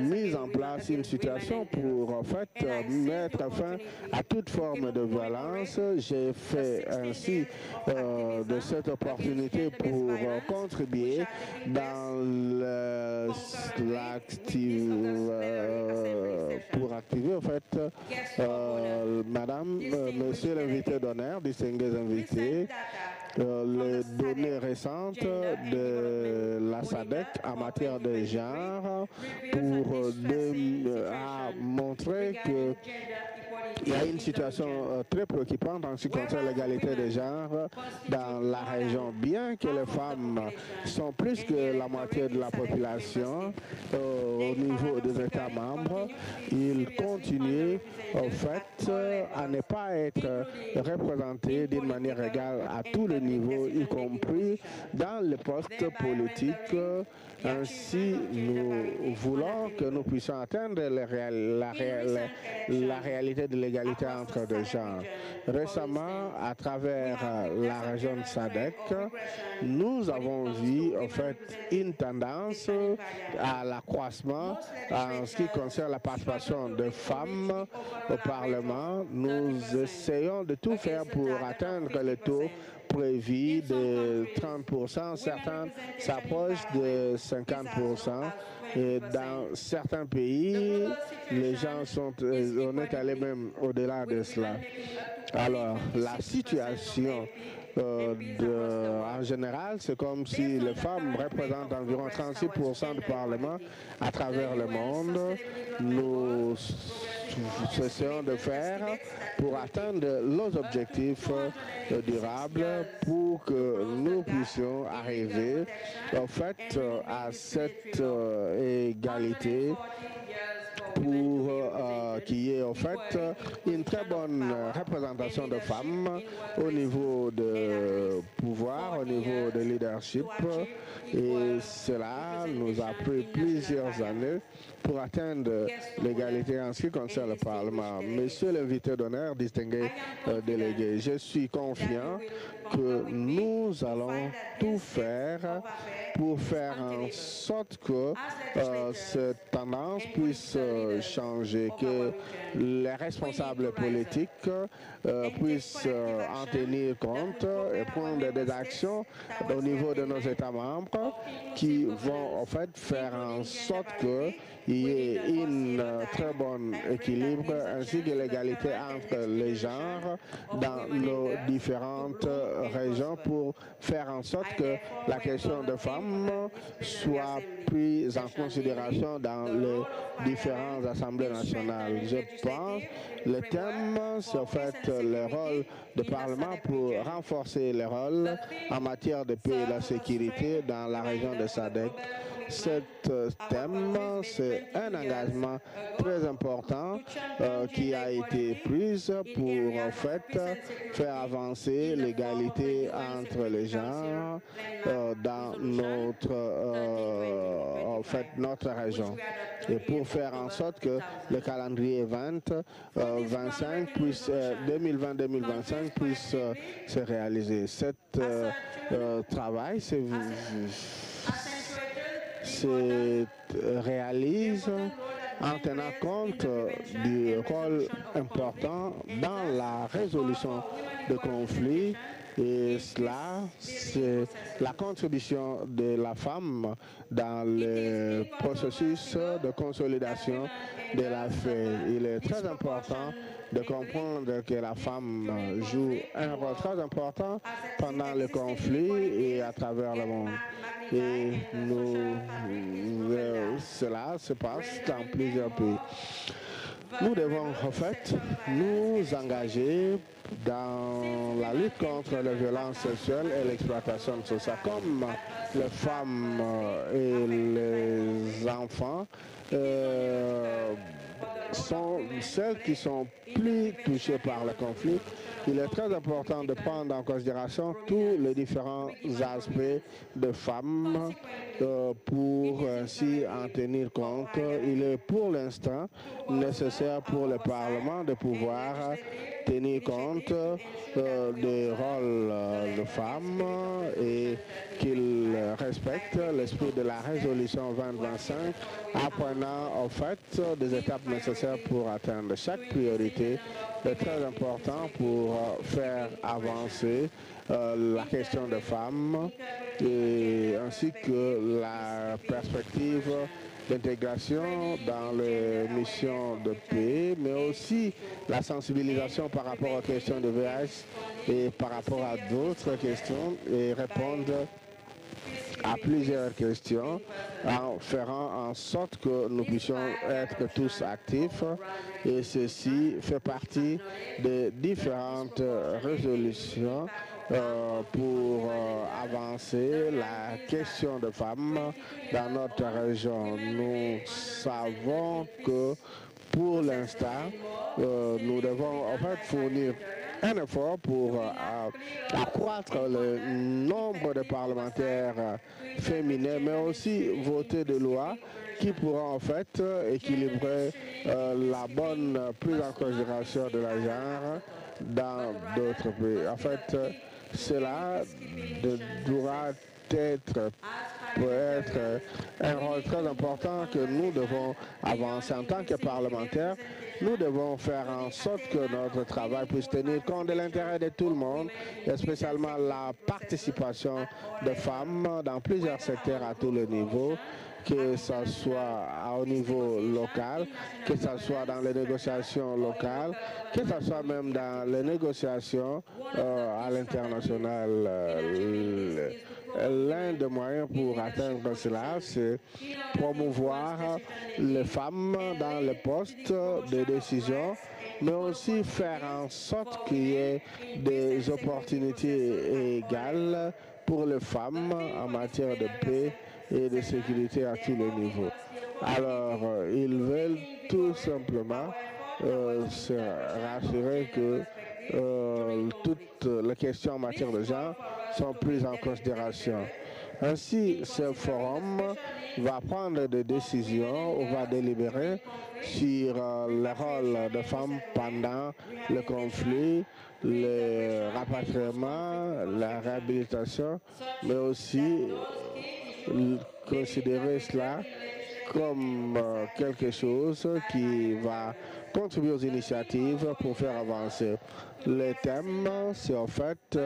mis en place une situation pour en fait mettre fin à toute forme de violence. J'ai fait ainsi de cette opportunité pour contribuer dans pour activer en fait madame, monsieur l'invité d'honneur, distingués invités, les données récentes de la SADC en matière de genre pour montrer que il y a une situation très préoccupante en ce qui concerne l'égalité des genres dans la région. Bien que les femmes sont plus que la moitié de la population au niveau des États membres, ils continuent en fait à ne pas être représentés d'une manière égale à tous les niveaux, y compris dans les postes politiques. Ainsi, nous voulons que nous puissions atteindre la réalité de l'égalité entre les genres. Récemment, à travers la région de SADC, nous avons vu en fait une tendance à l'accroissement en ce qui concerne la participation des femmes au Parlement. Nous essayons de tout faire pour atteindre le taux prévu de 30%, certains s'approchent de 50%. Et dans certains pays, les gens on est allé même au-delà de cela. Alors, la situation en général, c'est comme si les femmes représentent environ 36% du Parlement à travers le monde. Nous essayons de faire pour atteindre nos objectifs durables, pour que nous puissions arriver en fait à cette égalité, pour qu'il y ait en fait une très bonne représentation de femmes au niveau de pouvoir, au niveau de leadership. Et cela nous a pris plusieurs années pour atteindre l'égalité en ce qui concerne le Parlement. Monsieur l'invité d'honneur, distingué délégué, je suis confiant que nous allons tout faire pour faire en sorte que cette tendance puisse changer, que les responsables politiques puissent en tenir compte et prendre des actions au niveau de nos États membres qui vont en fait faire en sorte qu'il y ait un très bon équilibre ainsi que l'égalité entre les genres dans nos différentes régions pour faire en sorte que la question des femmes soit prise en considération dans les différentes assemblées nationales. Je pense que le thème, c'est en fait le rôle du Parlement pour renforcer le rôle en matière de paix et de sécurité dans la région de SADC. Cet thème, c'est un engagement très important qui a été pris pour en fait faire avancer l'égalité entre les genres dans notre région, et pour faire en sorte que le calendrier 2025 puisse 2020-2025 puisse se réaliser. Cet travail se réalise en tenant compte du rôle important dans la résolution de conflits, et cela, c'est la contribution de la femme dans le processus de consolidation de la paix. Il est très important de comprendre que la femme joue un rôle très important pendant le conflit et à travers le monde. Et cela se passe dans plusieurs pays. Nous devons en fait nous engager dans la lutte contre les violences sexuelles et l'exploitation sociale, comme les femmes et les enfants sont celles qui sont plus touchées par le conflit. Il est très important de prendre en considération tous les différents aspects de femmes pour ainsi en tenir compte. Il est pour l'instant nécessaire pour le Parlement de pouvoir tenir compte des rôles de femmes et qu'il respecte l'esprit de la résolution 2025, apprenant en fait des étapes nécessaires pour atteindre chaque priorité. C'est très important pour faire avancer la question des femmes et ainsi que la perspective d'intégration dans les missions de paix, mais aussi la sensibilisation par rapport aux questions de VIH et par rapport à d'autres questions et répondre à plusieurs questions en faisant en sorte que nous puissions être tous actifs et ceci fait partie des différentes résolutions pour avancer la question des femmes dans notre région. Nous savons que pour l'instant, nous devons en fait fournir un effort pour accroître le nombre de parlementaires féminins, mais aussi voter des lois qui pourront en fait équilibrer la bonne prise en considération de la genre dans d'autres pays. En fait, cela doit être peut être un rôle très important que nous devons avancer en tant que parlementaires. Nous devons faire en sorte que notre travail puisse tenir compte de l'intérêt de tout le monde, et spécialement la participation des femmes dans plusieurs secteurs à tous les niveaux, que ce soit au niveau local, que ce soit dans les négociations locales, que ce soit même dans les négociations à l'international. L'un des moyens pour atteindre cela, c'est promouvoir les femmes dans les postes de décision, mais aussi faire en sorte qu'il y ait des opportunités égales pour les femmes en matière de paix et de sécurité à tous les niveaux. Alors, ils veulent tout simplement se rassurer que toutes les questions en matière de genre sont prises en considération. Ainsi, ce forum va prendre des décisions ou va délibérer sur le rôle des femmes pendant le conflit, le rapatriement, la réhabilitation, mais aussi considérer cela comme quelque chose qui va contribuer aux initiatives pour faire avancer. Le thème, c'est en fait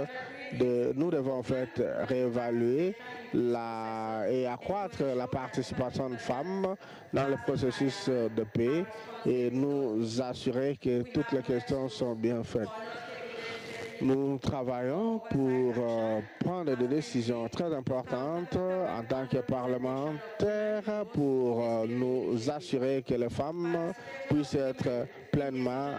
nous devons en fait réévaluer et accroître la participation de femmes dans le processus de paix et nous assurer que toutes les questions sont bien faites. Nous travaillons pour prendre des décisions très importantes en tant que parlementaires pour nous assurer que les femmes puissent être pleinement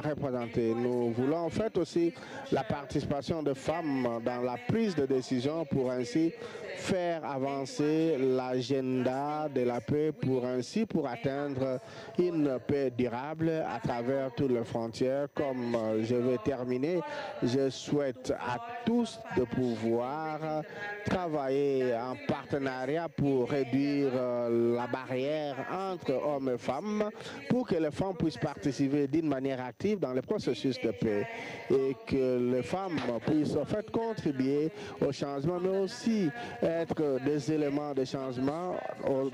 représentées. Nous voulons en fait aussi la participation des femmes dans la prise de décision pour ainsi faire avancer l'agenda de la paix pour atteindre une paix durable à travers toutes les frontières. Comme je vais terminer, je souhaite à tous de pouvoir travailler en partenariat pour réduire la barrière entre hommes et femmes pour que les femmes puissent participer d'une manière active dans le processus de paix et que les femmes puissent en fait contribuer au changement, mais aussi être des éléments de changement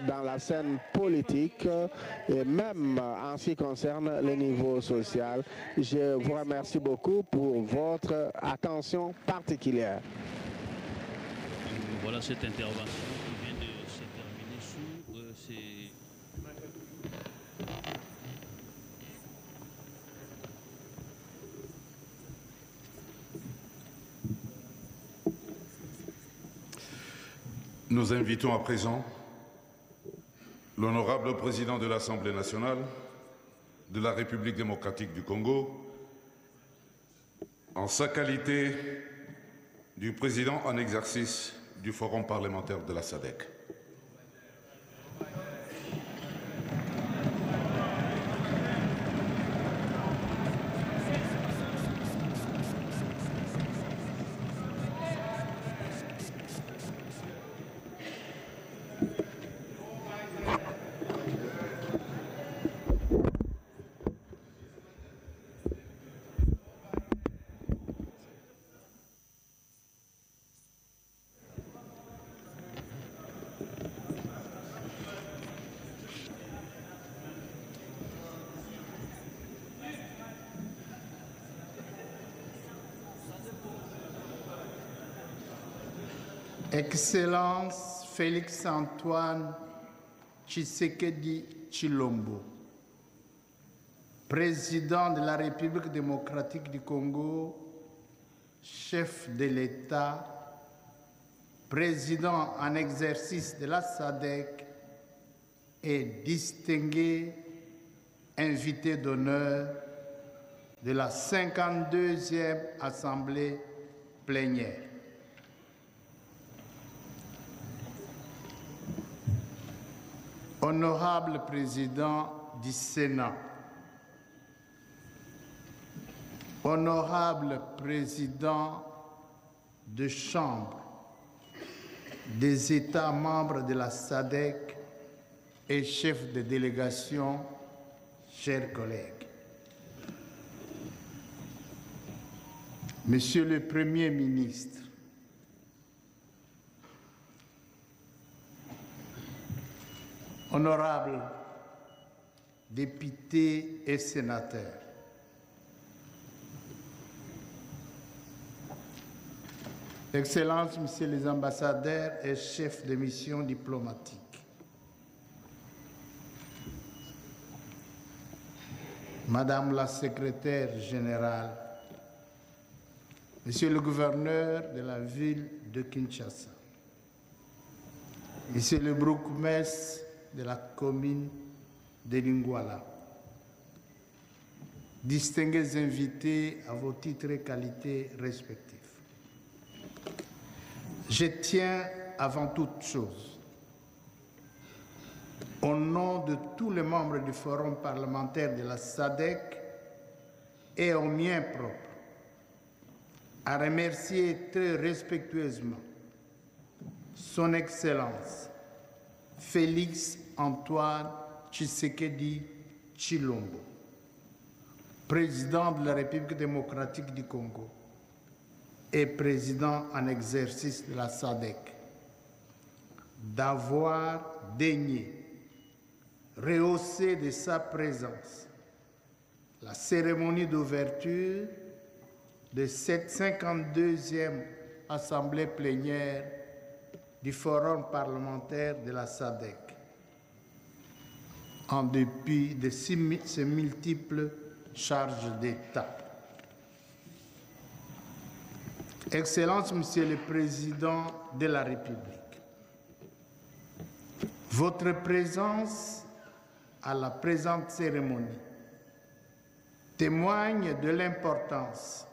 dans la scène politique et même en ce qui concerne le niveau social. Je vous remercie beaucoup pour votre attention particulière. Voilà cette intervention qui vient de se terminer sous ces... Nous invitons à présent l'honorable président de l'Assemblée nationale de la République démocratique du Congo, en sa qualité du président en exercice du Forum parlementaire de la SADC. Excellence Félix-Antoine Tshisekedi Tshilombo, Président de la République démocratique du Congo, chef de l'État, Président en exercice de la SADC et distingué invité d'honneur de la 52e Assemblée plénière. Honorable Président du Sénat, Honorable Président de Chambre des États membres de la SADC et chef de délégation, chers collègues, Monsieur le Premier ministre, honorables députés et sénateurs, Excellences, Messieurs les ambassadeurs et chefs de mission diplomatique, Madame la secrétaire générale, Monsieur le gouverneur de la ville de Kinshasa, Monsieur le bourgmestre de la commune de Lingwala, distingués invités à vos titres et qualités respectifs. Je tiens avant toute chose, au nom de tous les membres du Forum parlementaire de la SADC et au mien propre, à remercier très respectueusement Son Excellence Félix-Antoine Tshisekedi Tshilombo, Président de la République démocratique du Congo et Président en exercice de la SADC, d'avoir daigné rehausser de sa présence la cérémonie d'ouverture de cette 52e Assemblée plénière du Forum parlementaire de la SADC, en dépit de ses multiples charges d'État. Excellences, Monsieur le Président de la République, votre présence à la présente cérémonie témoigne de l'importance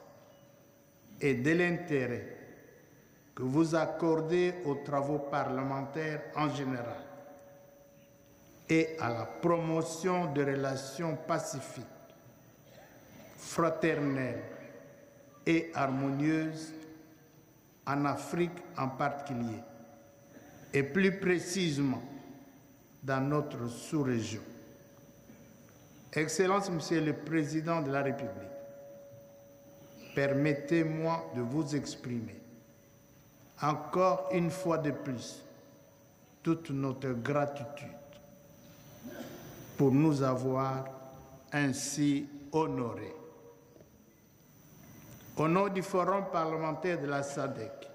et de l'intérêt que vous accordez aux travaux parlementaires en général et à la promotion de relations pacifiques, fraternelles et harmonieuses en Afrique en particulier, et plus précisément dans notre sous-région. Excellence, Monsieur le Président de la République, permettez-moi de vous exprimer encore une fois de plus toute notre gratitude pour nous avoir ainsi honorés. Au nom du Forum parlementaire de la SADC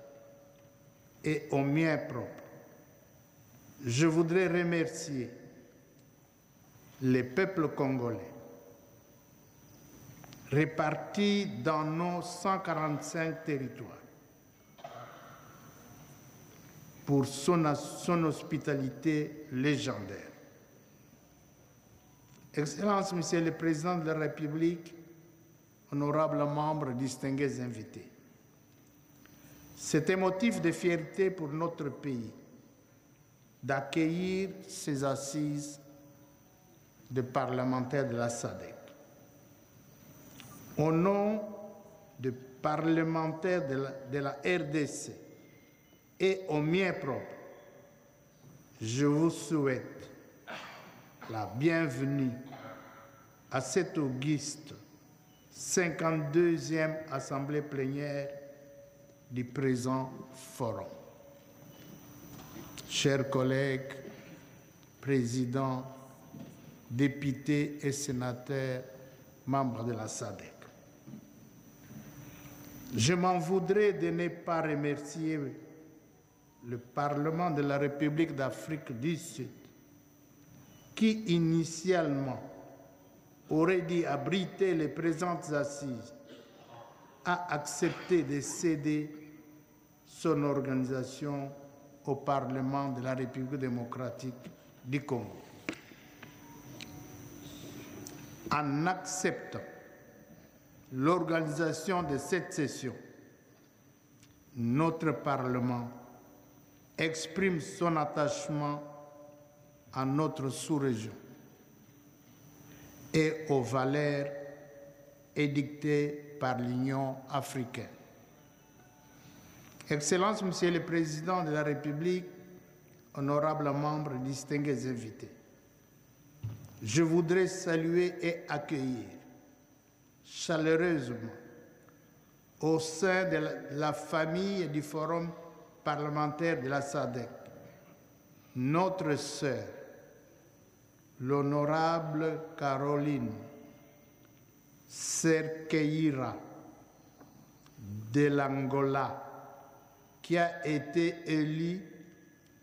et au mien propre, je voudrais remercier les peuples congolais répartis dans nos 145 territoires pour son hospitalité légendaire. Excellences, Monsieur le Président de la République, honorables membres, distingués invités, c'est un motif de fierté pour notre pays d'accueillir ces assises de parlementaires de la SADC. Au nom des parlementaires de la RDC et au mien propre, je vous souhaite la bienvenue à cette auguste 52e Assemblée plénière du présent forum. Chers collègues, présidents, députés et sénateurs, membres de la SADC, je m'en voudrais de ne pas remercier le Parlement de la République d'Afrique du Sud, qui initialement aurait dû abriter les présentes assises, a accepté de céder son organisation au Parlement de la République démocratique du Congo. En acceptant l'organisation de cette session, notre Parlement exprime son attachement à notre sous-région et aux valeurs édictées par l'Union africaine. Excellences, Monsieur le Président de la République, honorables membres, distingués invités, je voudrais saluer et accueillir chaleureusement au sein de la famille du Forum parlementaire de la SADC notre sœur, l'honorable Caroline Cerqueira de l'Angola, qui a été élue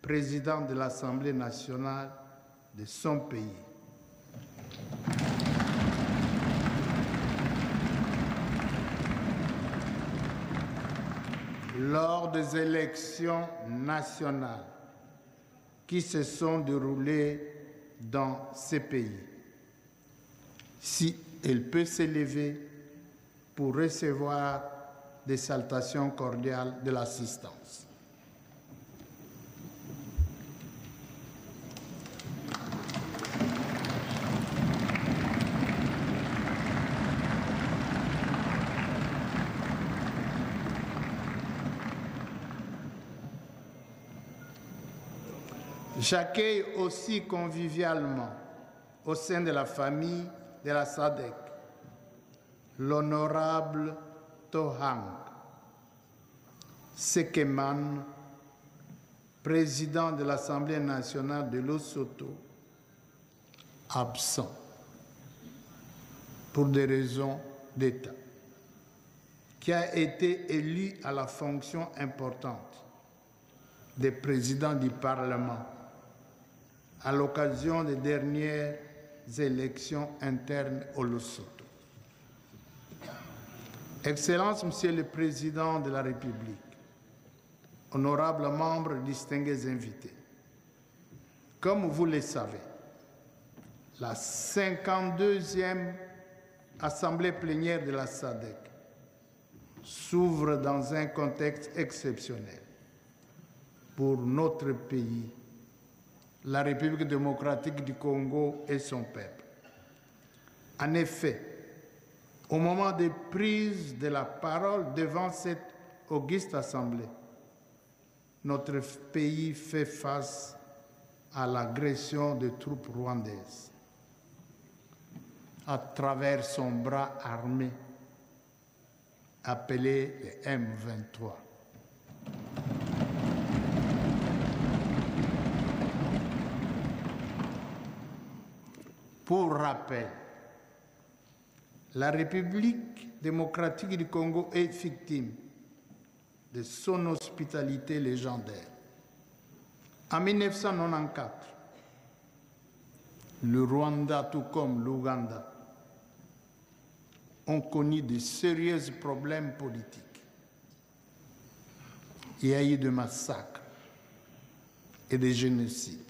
présidente de l'Assemblée nationale de son pays. Lors des élections nationales qui se sont déroulées dans ces pays, si elle peut s'élever pour recevoir des salutations cordiales de l'assistance. J'accueille aussi convivialement au sein de la famille de la SADC l'honorable Tohang Sekeman, président de l'Assemblée nationale de Lesotho, absent pour des raisons d'État, qui a été élu à la fonction importante de président du Parlement à l'occasion des dernières élections internes au Lesotho. Excellences, Monsieur le Président de la République, honorables membres, distingués invités, comme vous le savez, la 52e Assemblée plénière de la SADC s'ouvre dans un contexte exceptionnel pour notre pays, la République démocratique du Congo et son peuple. En effet, au moment de prise de la parole devant cette auguste assemblée, notre pays fait face à l'agression des troupes rwandaises à travers son bras armé appelé le M23. Pour rappel, la République démocratique du Congo est victime de son hospitalité légendaire. En 1994, le Rwanda, tout comme l'Ouganda, ont connu de sérieux problèmes politiques. Il y a eu des massacres et des génocides.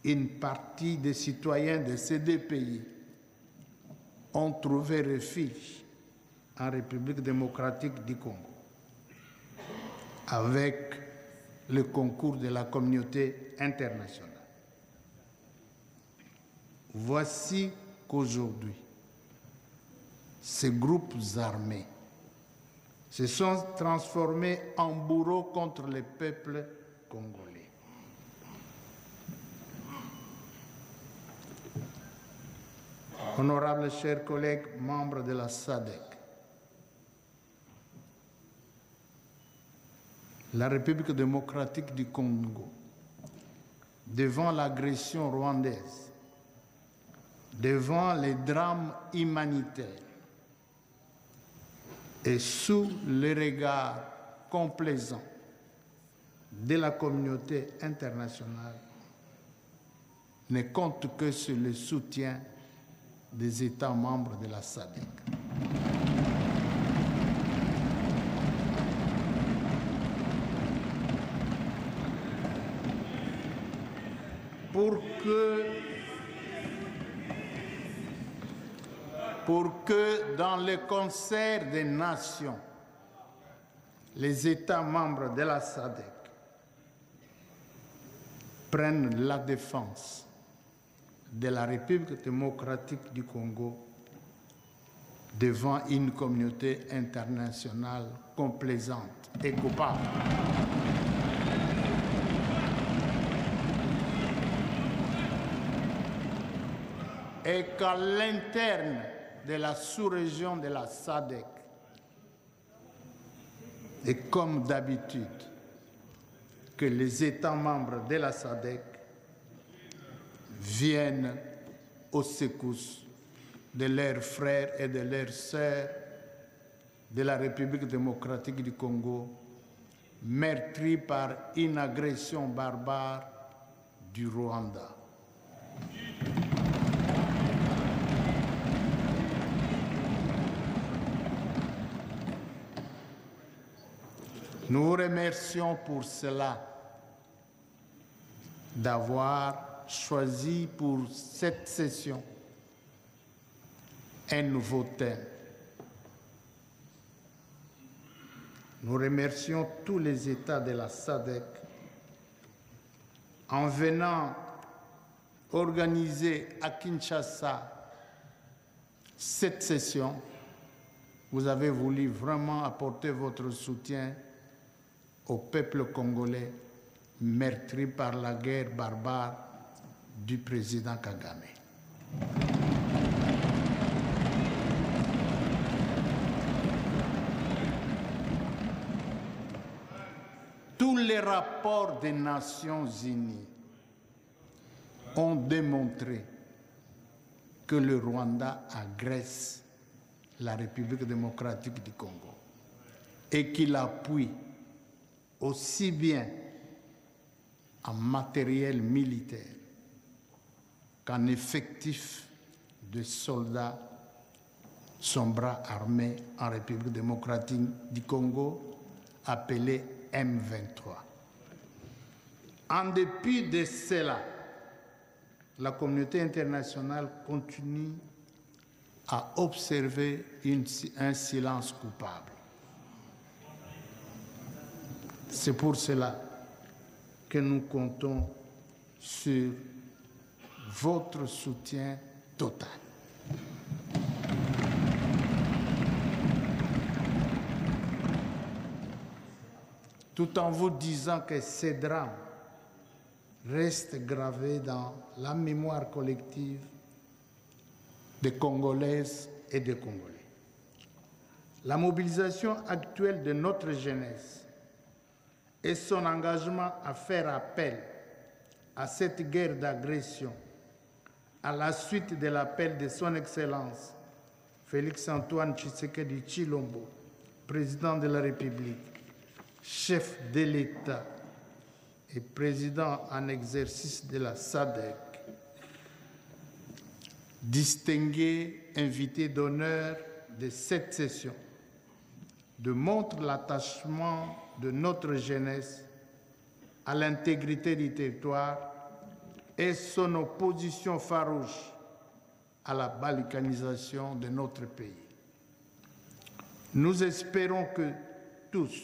une partie des citoyens de ces deux pays ont trouvé refuge en République démocratique du Congo, avec le concours de la communauté internationale. Voici qu'aujourd'hui, ces groupes armés se sont transformés en bourreaux contre le peuple congolais. Honorables chers collègues, membres de la SADC, la République démocratique du Congo, devant l'agression rwandaise, devant les drames humanitaires et sous le regard complaisant de la communauté internationale, ne compte que sur le soutien des États membres de la SADC. Pour que dans le concert des nations, les États membres de la SADC prennent la défense de la République démocratique du Congo devant une communauté internationale complaisante et coupable. Et qu'à l'interne de la sous-région de la SADC, et comme d'habitude, que les États membres de la SADC viennent aux secousses de leurs frères et de leurs sœurs de la République démocratique du Congo, meurtris par une agression barbare du Rwanda. Nous vous remercions pour cela d'avoir choisi pour cette session un nouveau thème. Nous remercions tous les États de la SADC en venant organiser à Kinshasa cette session. Vous avez voulu vraiment apporter votre soutien au peuple congolais meurtri par la guerre barbare du président Kagame. Tous les rapports des Nations Unies ont démontré que le Rwanda agresse la République démocratique du Congo et qu'il appuie aussi bien en matériel militaire qu'en effectif de soldats, son bras armé en République démocratique du Congo, appelé M23. En dépit de cela, la communauté internationale continue à observer un silence coupable. C'est pour cela que nous comptons sur votre soutien total. Tout en vous disant que ces drames restent gravés dans la mémoire collective des Congolaises et des Congolais. La mobilisation actuelle de notre jeunesse et son engagement à faire appel à cette guerre d'agression à la suite de l'appel de son Excellence Félix-Antoine Tshisekedi Tshilombo, président de la République, chef de l'État et président en exercice de la SADC, distingué invité d'honneur de cette session, démontre l'attachement de notre jeunesse à l'intégrité du territoire et son opposition farouche à la balkanisation de notre pays. Nous espérons tous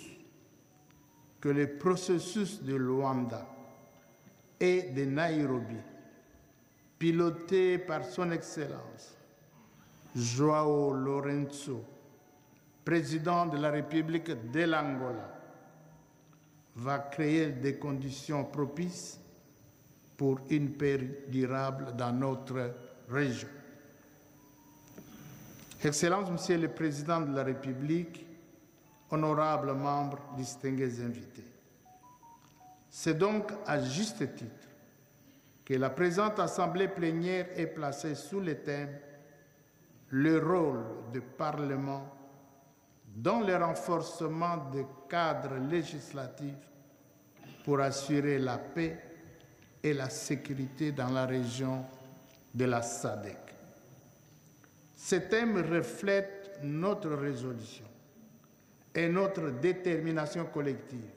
que le processus de Luanda et de Nairobi, piloté par son Excellence João Lourenço, président de la République de l'Angola, va créer des conditions propices pour une paix durable dans notre région. Excellences, Monsieur le Président de la République, honorables membres, distingués invités, c'est donc à juste titre que la présente Assemblée plénière est placée sous le thème « Le rôle du Parlement dans le renforcement des cadres législatifs pour assurer la paix et la sécurité dans la région de la SADC ». Ce thème reflète notre résolution et notre détermination collective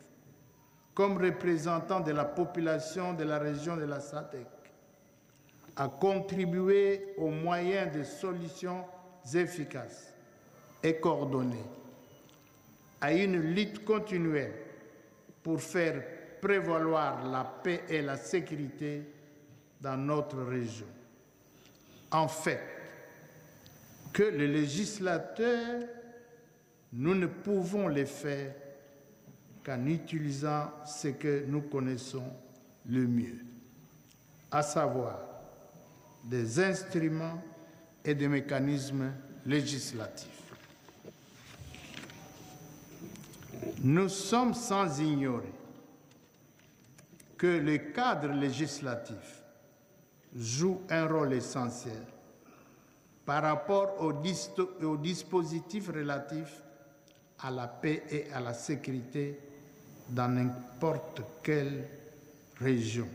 comme représentants de la population de la région de la SADC à contribuer aux moyens de solutions efficaces et coordonnées à une lutte continuelle pour faire prévaloir la paix et la sécurité dans notre région. En fait, que le législateur, nous ne pouvons le faire qu'en utilisant ce que nous connaissons le mieux, à savoir des instruments et des mécanismes législatifs. Nous sommes sans ignorer que le cadre législatif joue un rôle essentiel par rapport aux dispositifs relatifs à la paix et à la sécurité dans n'importe quelle région,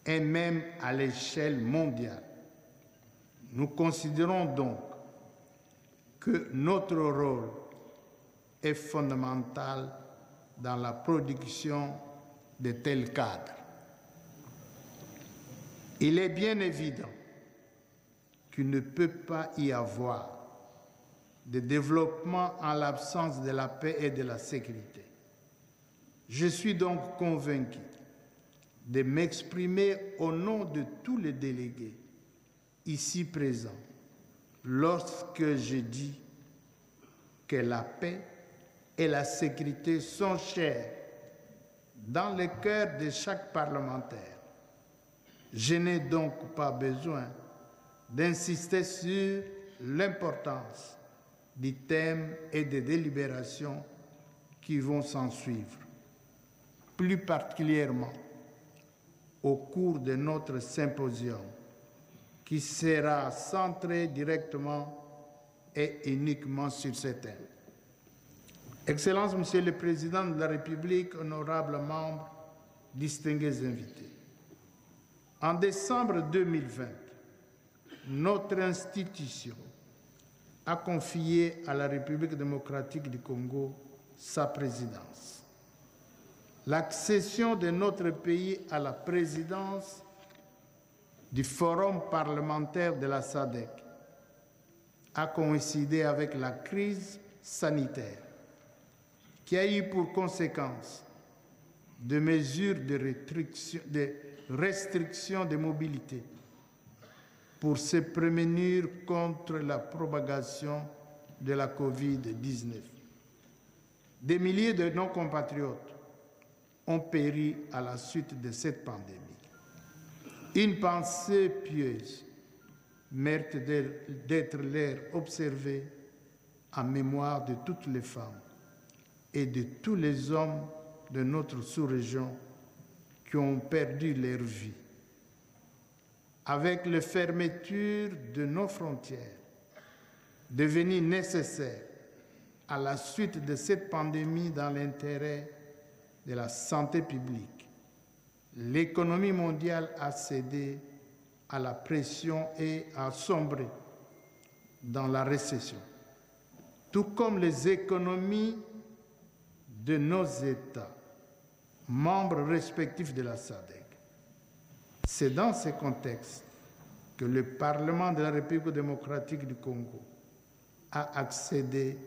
et même à l'échelle mondiale. Nous considérons donc que notre rôle est fondamental dans la production de tels cadres. Il est bien évident qu'il ne peut pas y avoir de développement en l'absence de la paix et de la sécurité. Je suis donc convaincu de m'exprimer au nom de tous les délégués ici présents lorsque je dis que la paix et la sécurité sont chères dans le cœur de chaque parlementaire. Je n'ai donc pas besoin d'insister sur l'importance du thème et des délibérations qui vont s'en suivre, plus particulièrement au cours de notre symposium qui sera centré directement et uniquement sur ce thème. Excellences, Monsieur le Président de la République, honorables membres, distingués invités, en décembre 2020, notre institution a confié à la République démocratique du Congo sa présidence. L'accession de notre pays à la présidence du Forum parlementaire de la SADC a coïncidé avec la crise sanitaire qui a eu pour conséquence des mesures de restriction de mobilité pour se prémunir contre la propagation de la COVID-19. Des milliers de nos compatriotes ont péri à la suite de cette pandémie. Une pensée pieuse mérite d'être l'air observé en mémoire de toutes les femmes et de tous les hommes de notre sous-région qui ont perdu leur vie. Avec la fermeture de nos frontières, devenue nécessaire à la suite de cette pandémie dans l'intérêt de la santé publique, l'économie mondiale a cédé à la pression et a sombré dans la récession, tout comme les économies de nos États, membres respectifs de la SADC. C'est dans ce contexte que le Parlement de la République démocratique du Congo a accédé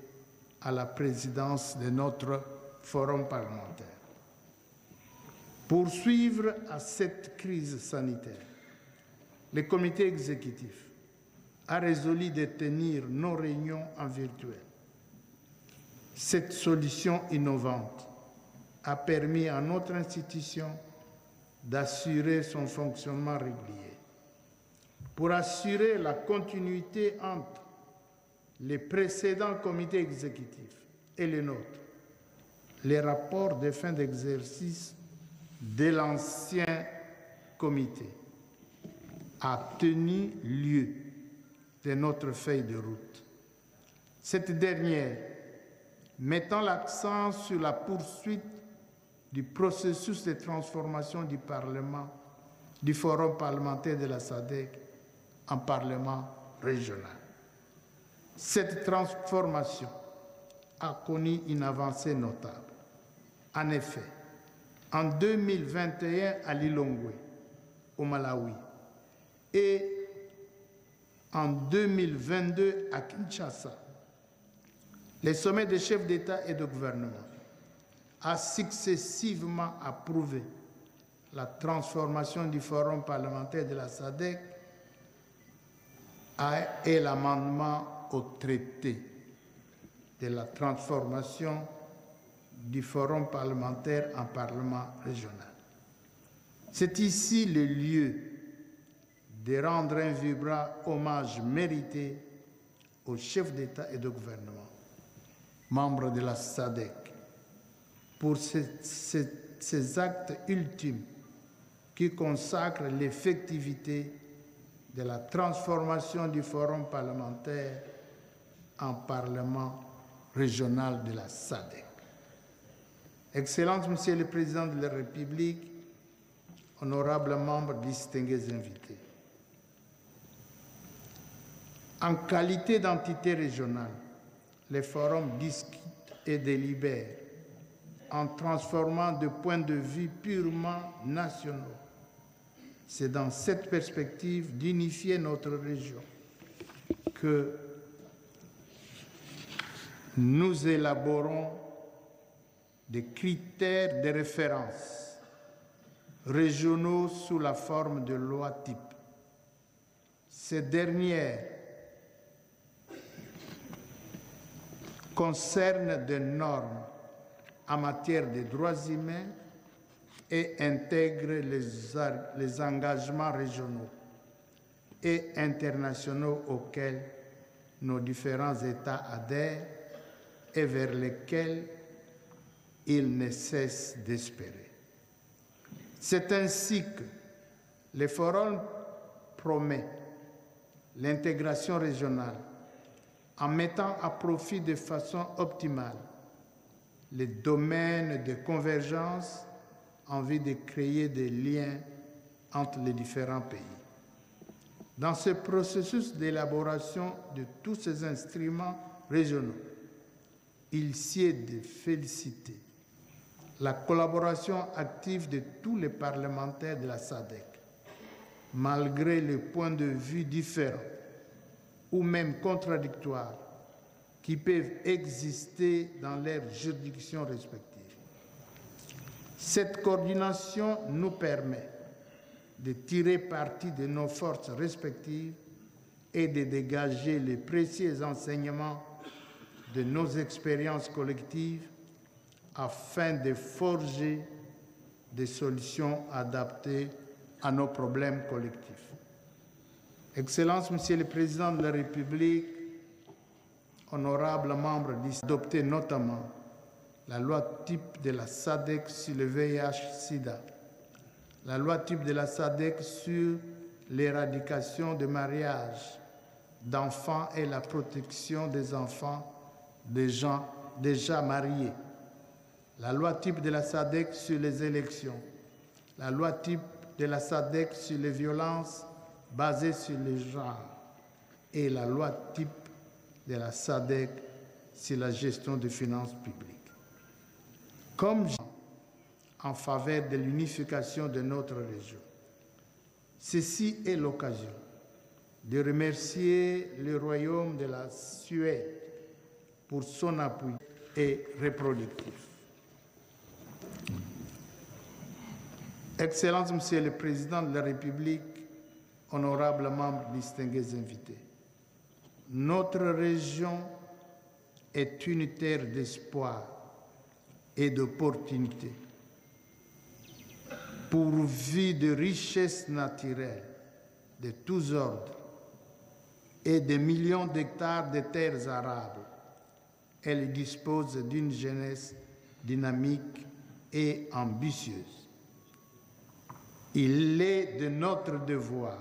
à la présidence de notre forum parlementaire. Pour suivre à cette crise sanitaire, le comité exécutif a résolu de tenir nos réunions en virtuel. Cette solution innovante a permis à notre institution d'assurer son fonctionnement régulier. Pour assurer la continuité entre les précédents comités exécutifs et les nôtres, les rapports de fin d'exercice de l'ancien comité a tenu lieu de notre feuille de route. Cette dernière, mettant l'accent sur la poursuite du processus de transformation du Parlement, du Forum parlementaire de la SADC en Parlement régional. Cette transformation a connu une avancée notable. En effet, en 2021 à Lilongwe, au Malawi, et en 2022 à Kinshasa, les sommets des chefs d'État et de gouvernement a successivement approuvé la transformation du Forum parlementaire de la SADC et l'amendement au traité de la transformation du Forum parlementaire en Parlement régional. C'est ici le lieu de rendre un vibrant hommage mérité aux chefs d'État et de gouvernement, membres de la SADC, pour ces actes ultimes qui consacrent l'effectivité de la transformation du Forum parlementaire en Parlement régional de la SADC. Excellences, Monsieur le Président de la République, honorables membres, distingués invités. En qualité d'entité régionale, les forums discutent et délibèrent en transformant de points de vue purement nationaux. C'est dans cette perspective d'unifier notre région que nous élaborons des critères de référence régionaux sous la forme de lois types. Ces dernières concernent des normes en matière de droits humains et intègrent les engagements régionaux et internationaux auxquels nos différents États adhèrent et vers lesquels ils ne cessent d'espérer. C'est ainsi que le Forum promet l'intégration régionale en mettant à profit de façon optimale les domaines de convergence en vue de créer des liens entre les différents pays. Dans ce processus d'élaboration de tous ces instruments régionaux, il sied de féliciter la collaboration active de tous les parlementaires de la SADC, malgré les points de vue différents ou même contradictoires qui peuvent exister dans leurs juridictions respectives. Cette coordination nous permet de tirer parti de nos forces respectives et de dégager les précieux enseignements de nos expériences collectives afin de forger des solutions adaptées à nos problèmes collectifs. Excellences, Monsieur le Président de la République, honorables membres, d'adopter notamment la loi type de la SADC sur le VIH-Sida, la loi type de la SADC sur l'éradication des mariages d'enfants et la protection des enfants des gens déjà mariés, la loi type de la SADC sur les élections, la loi type de la SADC sur les violences basées sur le genre et la loi type de la SADC sur la gestion des finances publiques. Comme en faveur de l'unification de notre région, Ceci est l'occasion de remercier le Royaume de la Suède pour son appui et reproductif. Excellences, Monsieur le Président de la République, honorables membres distingués invités, notre région est une terre d'espoir et d'opportunités, pourvue de richesses naturelles de tous ordres et de millions d'hectares de terres arables. Elle dispose d'une jeunesse dynamique et ambitieuse. Il est de notre devoir,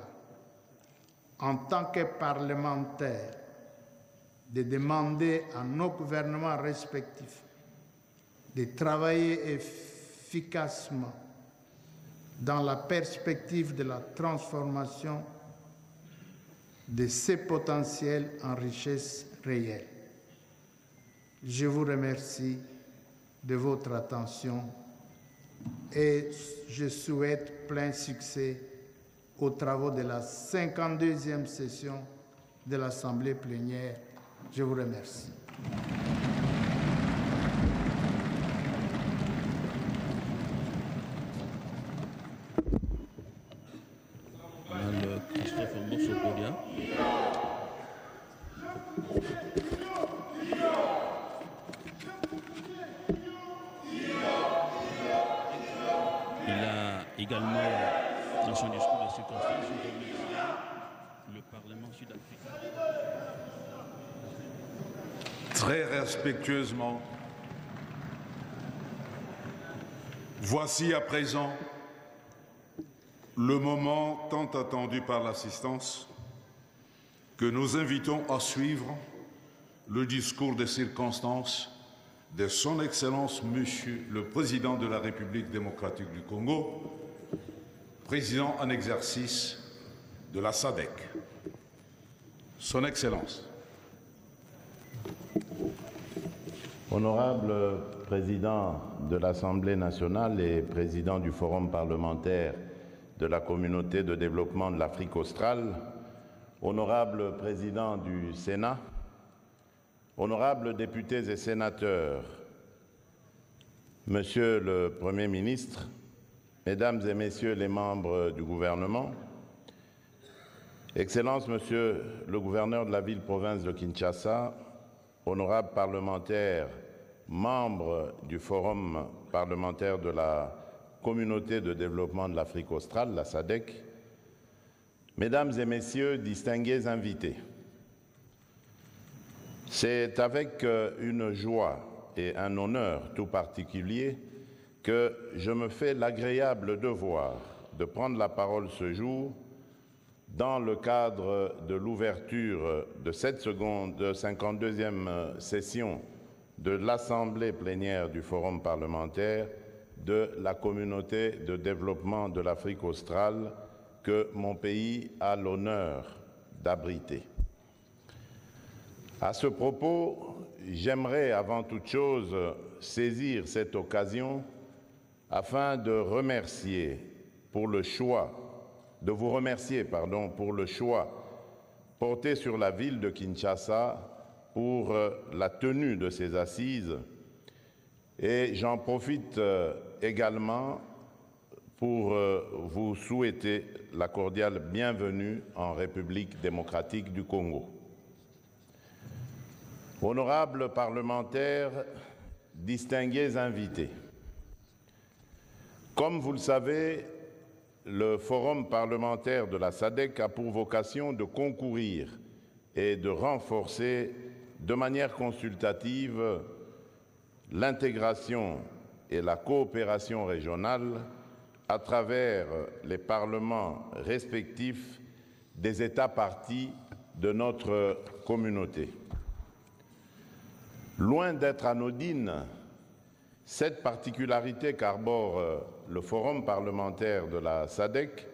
en tant que parlementaires, de demander à nos gouvernements respectifs de travailler efficacement dans la perspective de la transformation de ces potentiels en richesses réelles. Je vous remercie de votre attention et je souhaite plein succès aux travaux de la 52e session de l'Assemblée plénière. Je vous remercie. Christophe Mossokodia. Il a également, dans son discours de circonstance, remercié le Parlement sud-africain. Très respectueusement, voici à présent le moment tant attendu par l'assistance que nous invitons à suivre le discours des circonstances de Son Excellence Monsieur le Président de la République démocratique du Congo, président en exercice de la SADC. Son Excellence. Honorable Président de l'Assemblée nationale et Président du Forum parlementaire de la Communauté de développement de l'Afrique australe, Honorable Président du Sénat, Honorables députés et sénateurs, Monsieur le Premier ministre, Mesdames et Messieurs les membres du gouvernement, Excellences, Monsieur le gouverneur de la ville-province de Kinshasa, honorables parlementaires, membres du Forum parlementaire de la Communauté de développement de l'Afrique australe, la SADC, Mesdames et Messieurs, distingués invités, c'est avec une joie et un honneur tout particulier que je me fais l'agréable devoir de prendre la parole ce jour dans le cadre de l'ouverture de cette 52e session de l'Assemblée plénière du Forum parlementaire de la Communauté de développement de l'Afrique australe que mon pays a l'honneur d'abriter. À ce propos, j'aimerais avant toute chose saisir cette occasion afin de vous remercier pour le choix porté sur la ville de Kinshasa pour la tenue de ces assises. Et j'en profite également pour vous souhaiter la cordiale bienvenue en République démocratique du Congo. Honorables parlementaires, distingués invités, comme vous le savez, le Forum parlementaire de la SADC a pour vocation de concourir et de renforcer de manière consultative l'intégration et la coopération régionale à travers les parlements respectifs des États parties de notre communauté. Loin d'être anodine, cette particularité qu'arbore le Forum parlementaire de la SADC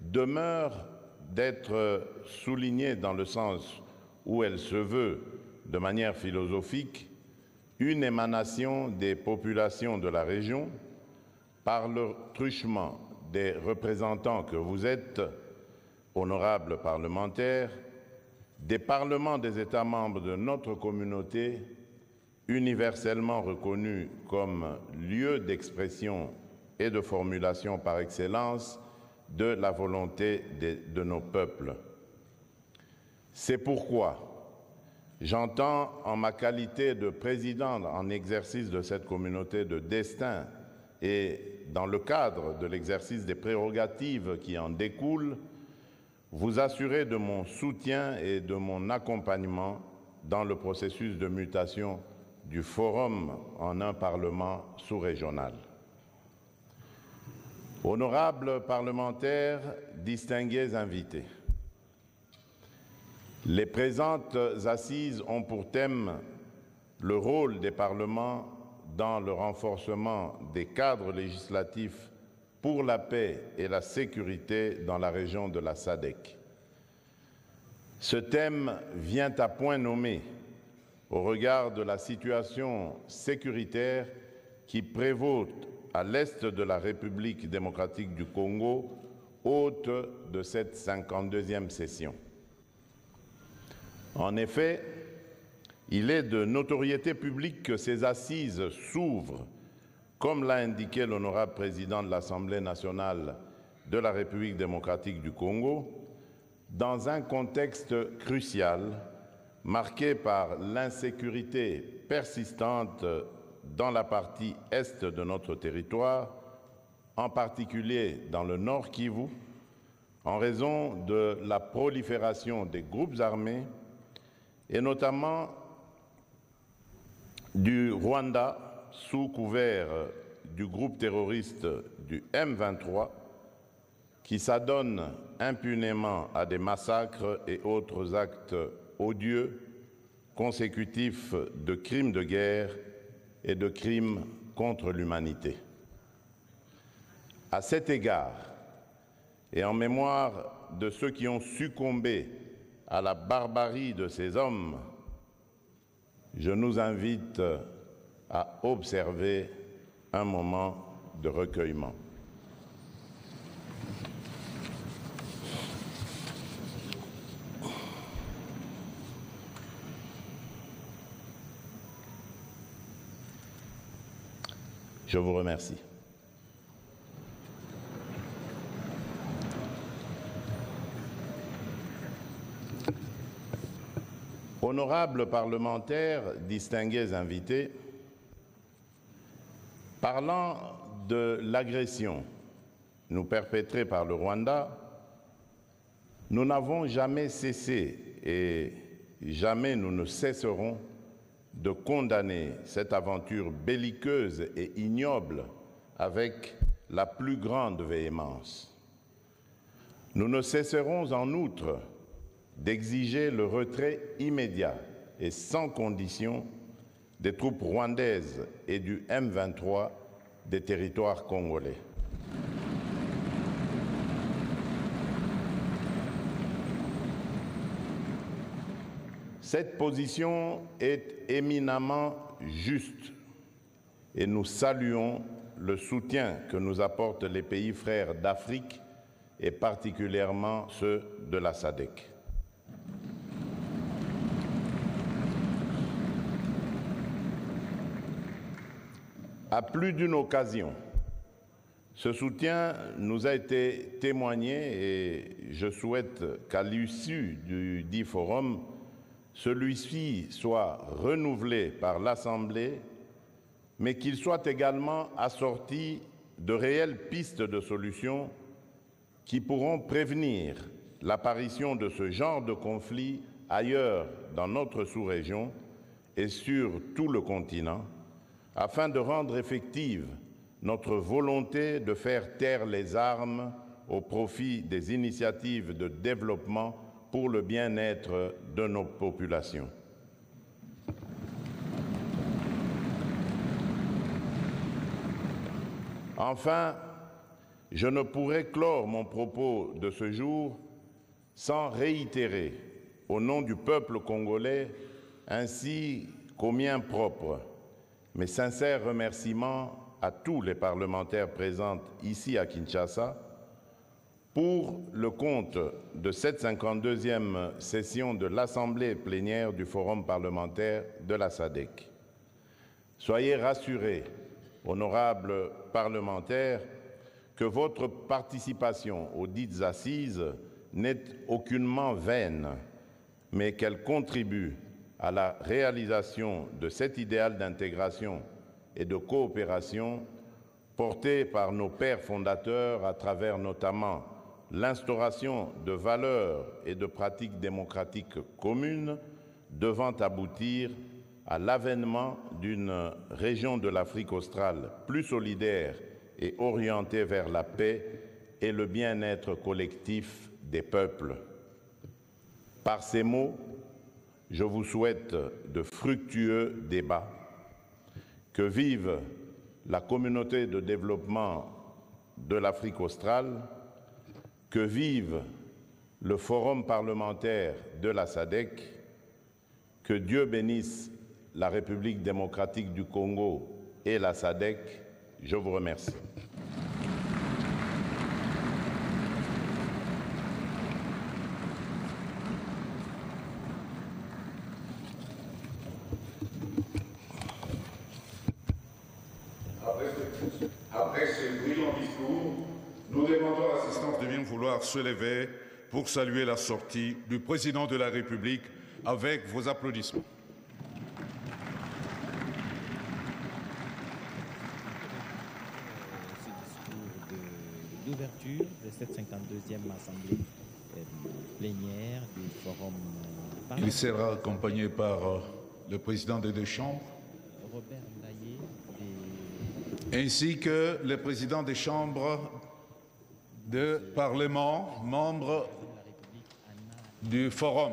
demeure d'être soulignée dans le sens où elle se veut, de manière philosophique, une émanation des populations de la région par le truchement des représentants que vous êtes honorables parlementaires, des parlements des États membres de notre communauté, universellement reconnus comme lieu d'expression et de formulation par excellence de la volonté de nos peuples. C'est pourquoi j'entends, en ma qualité de président en exercice de cette communauté de destin et dans le cadre de l'exercice des prérogatives qui en découlent, vous assurer de mon soutien et de mon accompagnement dans le processus de mutation du Forum en un Parlement sous-régional. Honorables parlementaires, distingués invités, les présentes assises ont pour thème le rôle des parlements dans le renforcement des cadres législatifs pour la paix et la sécurité dans la région de la SADC. Ce thème vient à point nommé au regard de la situation sécuritaire qui prévaut à l'est de la République démocratique du Congo, hôte de cette 52e session. En effet, il est de notoriété publique que ces assises s'ouvrent, comme l'a indiqué l'honorable président de l'Assemblée nationale de la République démocratique du Congo, dans un contexte crucial marqué par l'insécurité persistante dans la partie est de notre territoire, en particulier dans le Nord Kivu, en raison de la prolifération des groupes armés et notamment du Rwanda sous couvert du groupe terroriste du M23 qui s'adonne impunément à des massacres et autres actes odieux consécutifs de crimes de guerre et de crimes contre l'humanité. À cet égard, et en mémoire de ceux qui ont succombé à la barbarie de ces hommes, je nous invite à observer un moment de recueillement. Je vous remercie. Honorables parlementaires, distingués invités, parlant de l'agression nous perpétrée par le Rwanda, nous n'avons jamais cessé et jamais nous ne cesserons de condamner cette aventure belliqueuse et ignoble avec la plus grande véhémence. Nous ne cesserons en outre d'exiger le retrait immédiat et sans condition des troupes rwandaises et du M23 des territoires congolais. Cette position est éminemment juste et nous saluons le soutien que nous apportent les pays frères d'Afrique et particulièrement ceux de la SADC. À plus d'une occasion, ce soutien nous a été témoigné et je souhaite qu'à l'issue du dit forum, celui-ci soit renouvelé par l'Assemblée, mais qu'il soit également assorti de réelles pistes de solutions qui pourront prévenir l'apparition de ce genre de conflit ailleurs dans notre sous-région et sur tout le continent, afin de rendre effective notre volonté de faire taire les armes au profit des initiatives de développement pour le bien-être de nos populations. Enfin, je ne pourrais clore mon propos de ce jour sans réitérer, au nom du peuple congolais ainsi qu'au mien propre, mes sincères remerciements à tous les parlementaires présents ici à Kinshasa pour le compte de cette 52e session de l'Assemblée plénière du Forum parlementaire de la SADC. Soyez rassurés, honorables parlementaires, que votre participation aux dites assises n'est aucunement vaine, mais qu'elle contribue à la réalisation de cet idéal d'intégration et de coopération porté par nos pères fondateurs à travers notamment l'instauration de valeurs et de pratiques démocratiques communes devant aboutir à l'avènement d'une région de l'Afrique australe plus solidaire et orientée vers la paix et le bien-être collectif des peuples. Par ces mots, je vous souhaite de fructueux débats. Que vive la communauté de développement de l'Afrique australe, que vive le Forum parlementaire de la SADC, que Dieu bénisse la République démocratique du Congo et la SADC. Je vous remercie. Après ce brillant discours, nous demandons à l'assistance de bien vouloir se lever pour saluer la sortie du président de la République avec vos applaudissements. Ce discours d'ouverture de cette 52e assemblée plénière du Forum parlementaire. Il sera accompagné par le président des deux chambres, Robert Ndaye, ainsi que le président des chambres de Parlement, membres du Forum.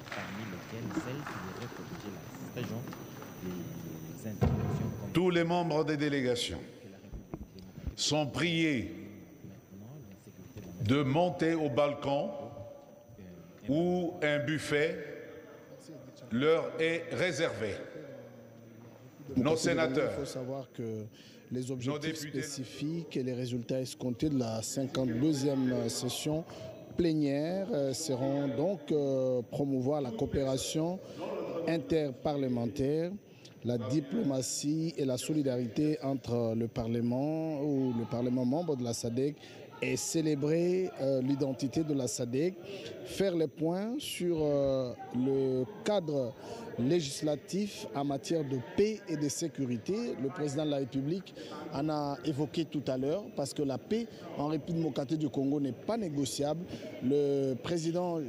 Parmi lesquels celles qui devraient protéger la région des interventions. Tous les membres des délégations sont priés de monter au balcon où un buffet leur est réservé. Nos sénateurs. Il faut savoir que les objectifs spécifiques et les résultats escomptés de la 52e session plénière seront donc promouvoir la coopération interparlementaire, la diplomatie et la solidarité entre le Parlement ou le Parlement membre de la SADC et célébrer l'identité de la SADC, faire les points sur le cadre législatif en matière de paix et de sécurité. Le président de la République en a évoqué tout à l'heure parce que la paix en République démocratique du Congo n'est pas négociable. Le président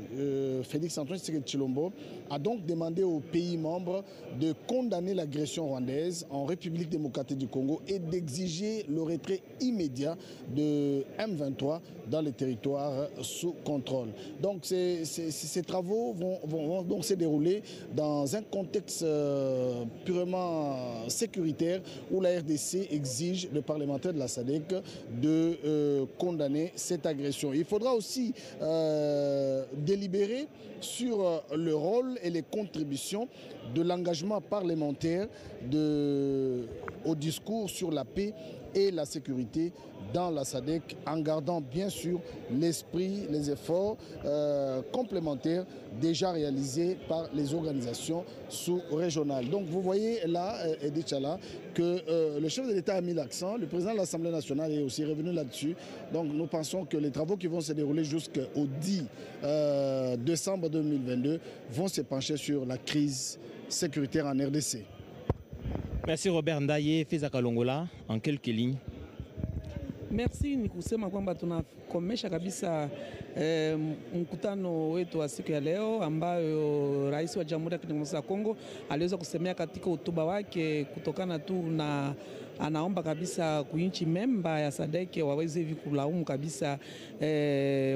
Félix Antoine Tshisekedi Tshilombo a donc demandé aux pays membres de condamner l'agression rwandaise en République démocratique du Congo et d'exiger le retrait immédiat de M23 dans les territoires sous contrôle. Donc ces travaux vont donc se dérouler dans un contexte purement sécuritaire où la RDC exige le parlementaire de la SADC de condamner cette agression. Il faudra aussi délibérer sur le rôle et les contributions de l'engagement parlementaire au discours sur la paix et la sécurité dans la SADC, en gardant bien sûr l'esprit, les efforts complémentaires déjà réalisés par les organisations sous-régionales. Donc vous voyez là, Edith Chala, que le chef de l'État a mis l'accent, le président de l'Assemblée nationale est aussi revenu là-dessus. Donc nous pensons que les travaux qui vont se dérouler jusqu'au 10 décembre 2022 vont se pencher sur la crise sécuritaire en RDC. Merci Robert Ndaye, Feza Kalongola, en quelques lignes. Merci, ni kusema kwamba tunakomesha kabisa mkutano wetu wa siku ya leo ambayo Rais wa Jamhuri ya Kidemokrasia ya Kongo aliweza kusemea katika hotuba wake, kutokana tu na anaomba kabisa kuinchi memba ya SADC waweze hivi kulaumu kabisa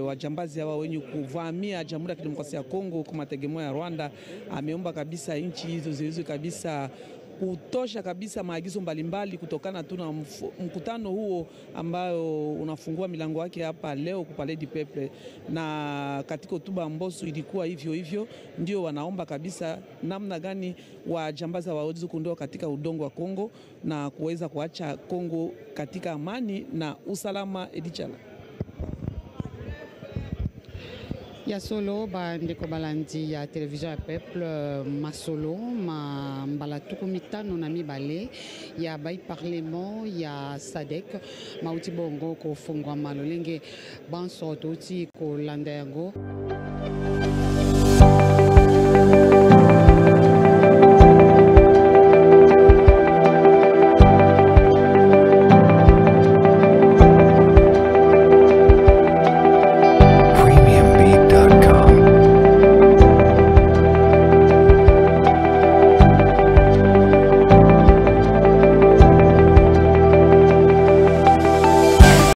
wajambazi hawa wenye kuvamia Jamhuri ya Kidemokrasia ya Kongo kwa mategemeo ya Rwanda. Ameomba kabisa nchi hizo ziweze kabisa kutosha kabisa maagizo mbalimbali kutokana tu na mkutano huo ambao unafungua milango yake hapa leo ku Palais du Peuple. Na katika hotuba Mbosso ilikuwa hivyo hivyo, ndio wanaomba kabisa namna gani wajambaza waweze kuondoka katika udongo wa Kongo na kuweza kuacha Kongo katika amani na usalama. Edichala ya solo ba ndeko balandi ya television ya Peuple masolo ma mbalatuku mitano na mibale ya bai parlement ya SADC mauti bongo ko fungwa malolenge banso toti ko landa yango.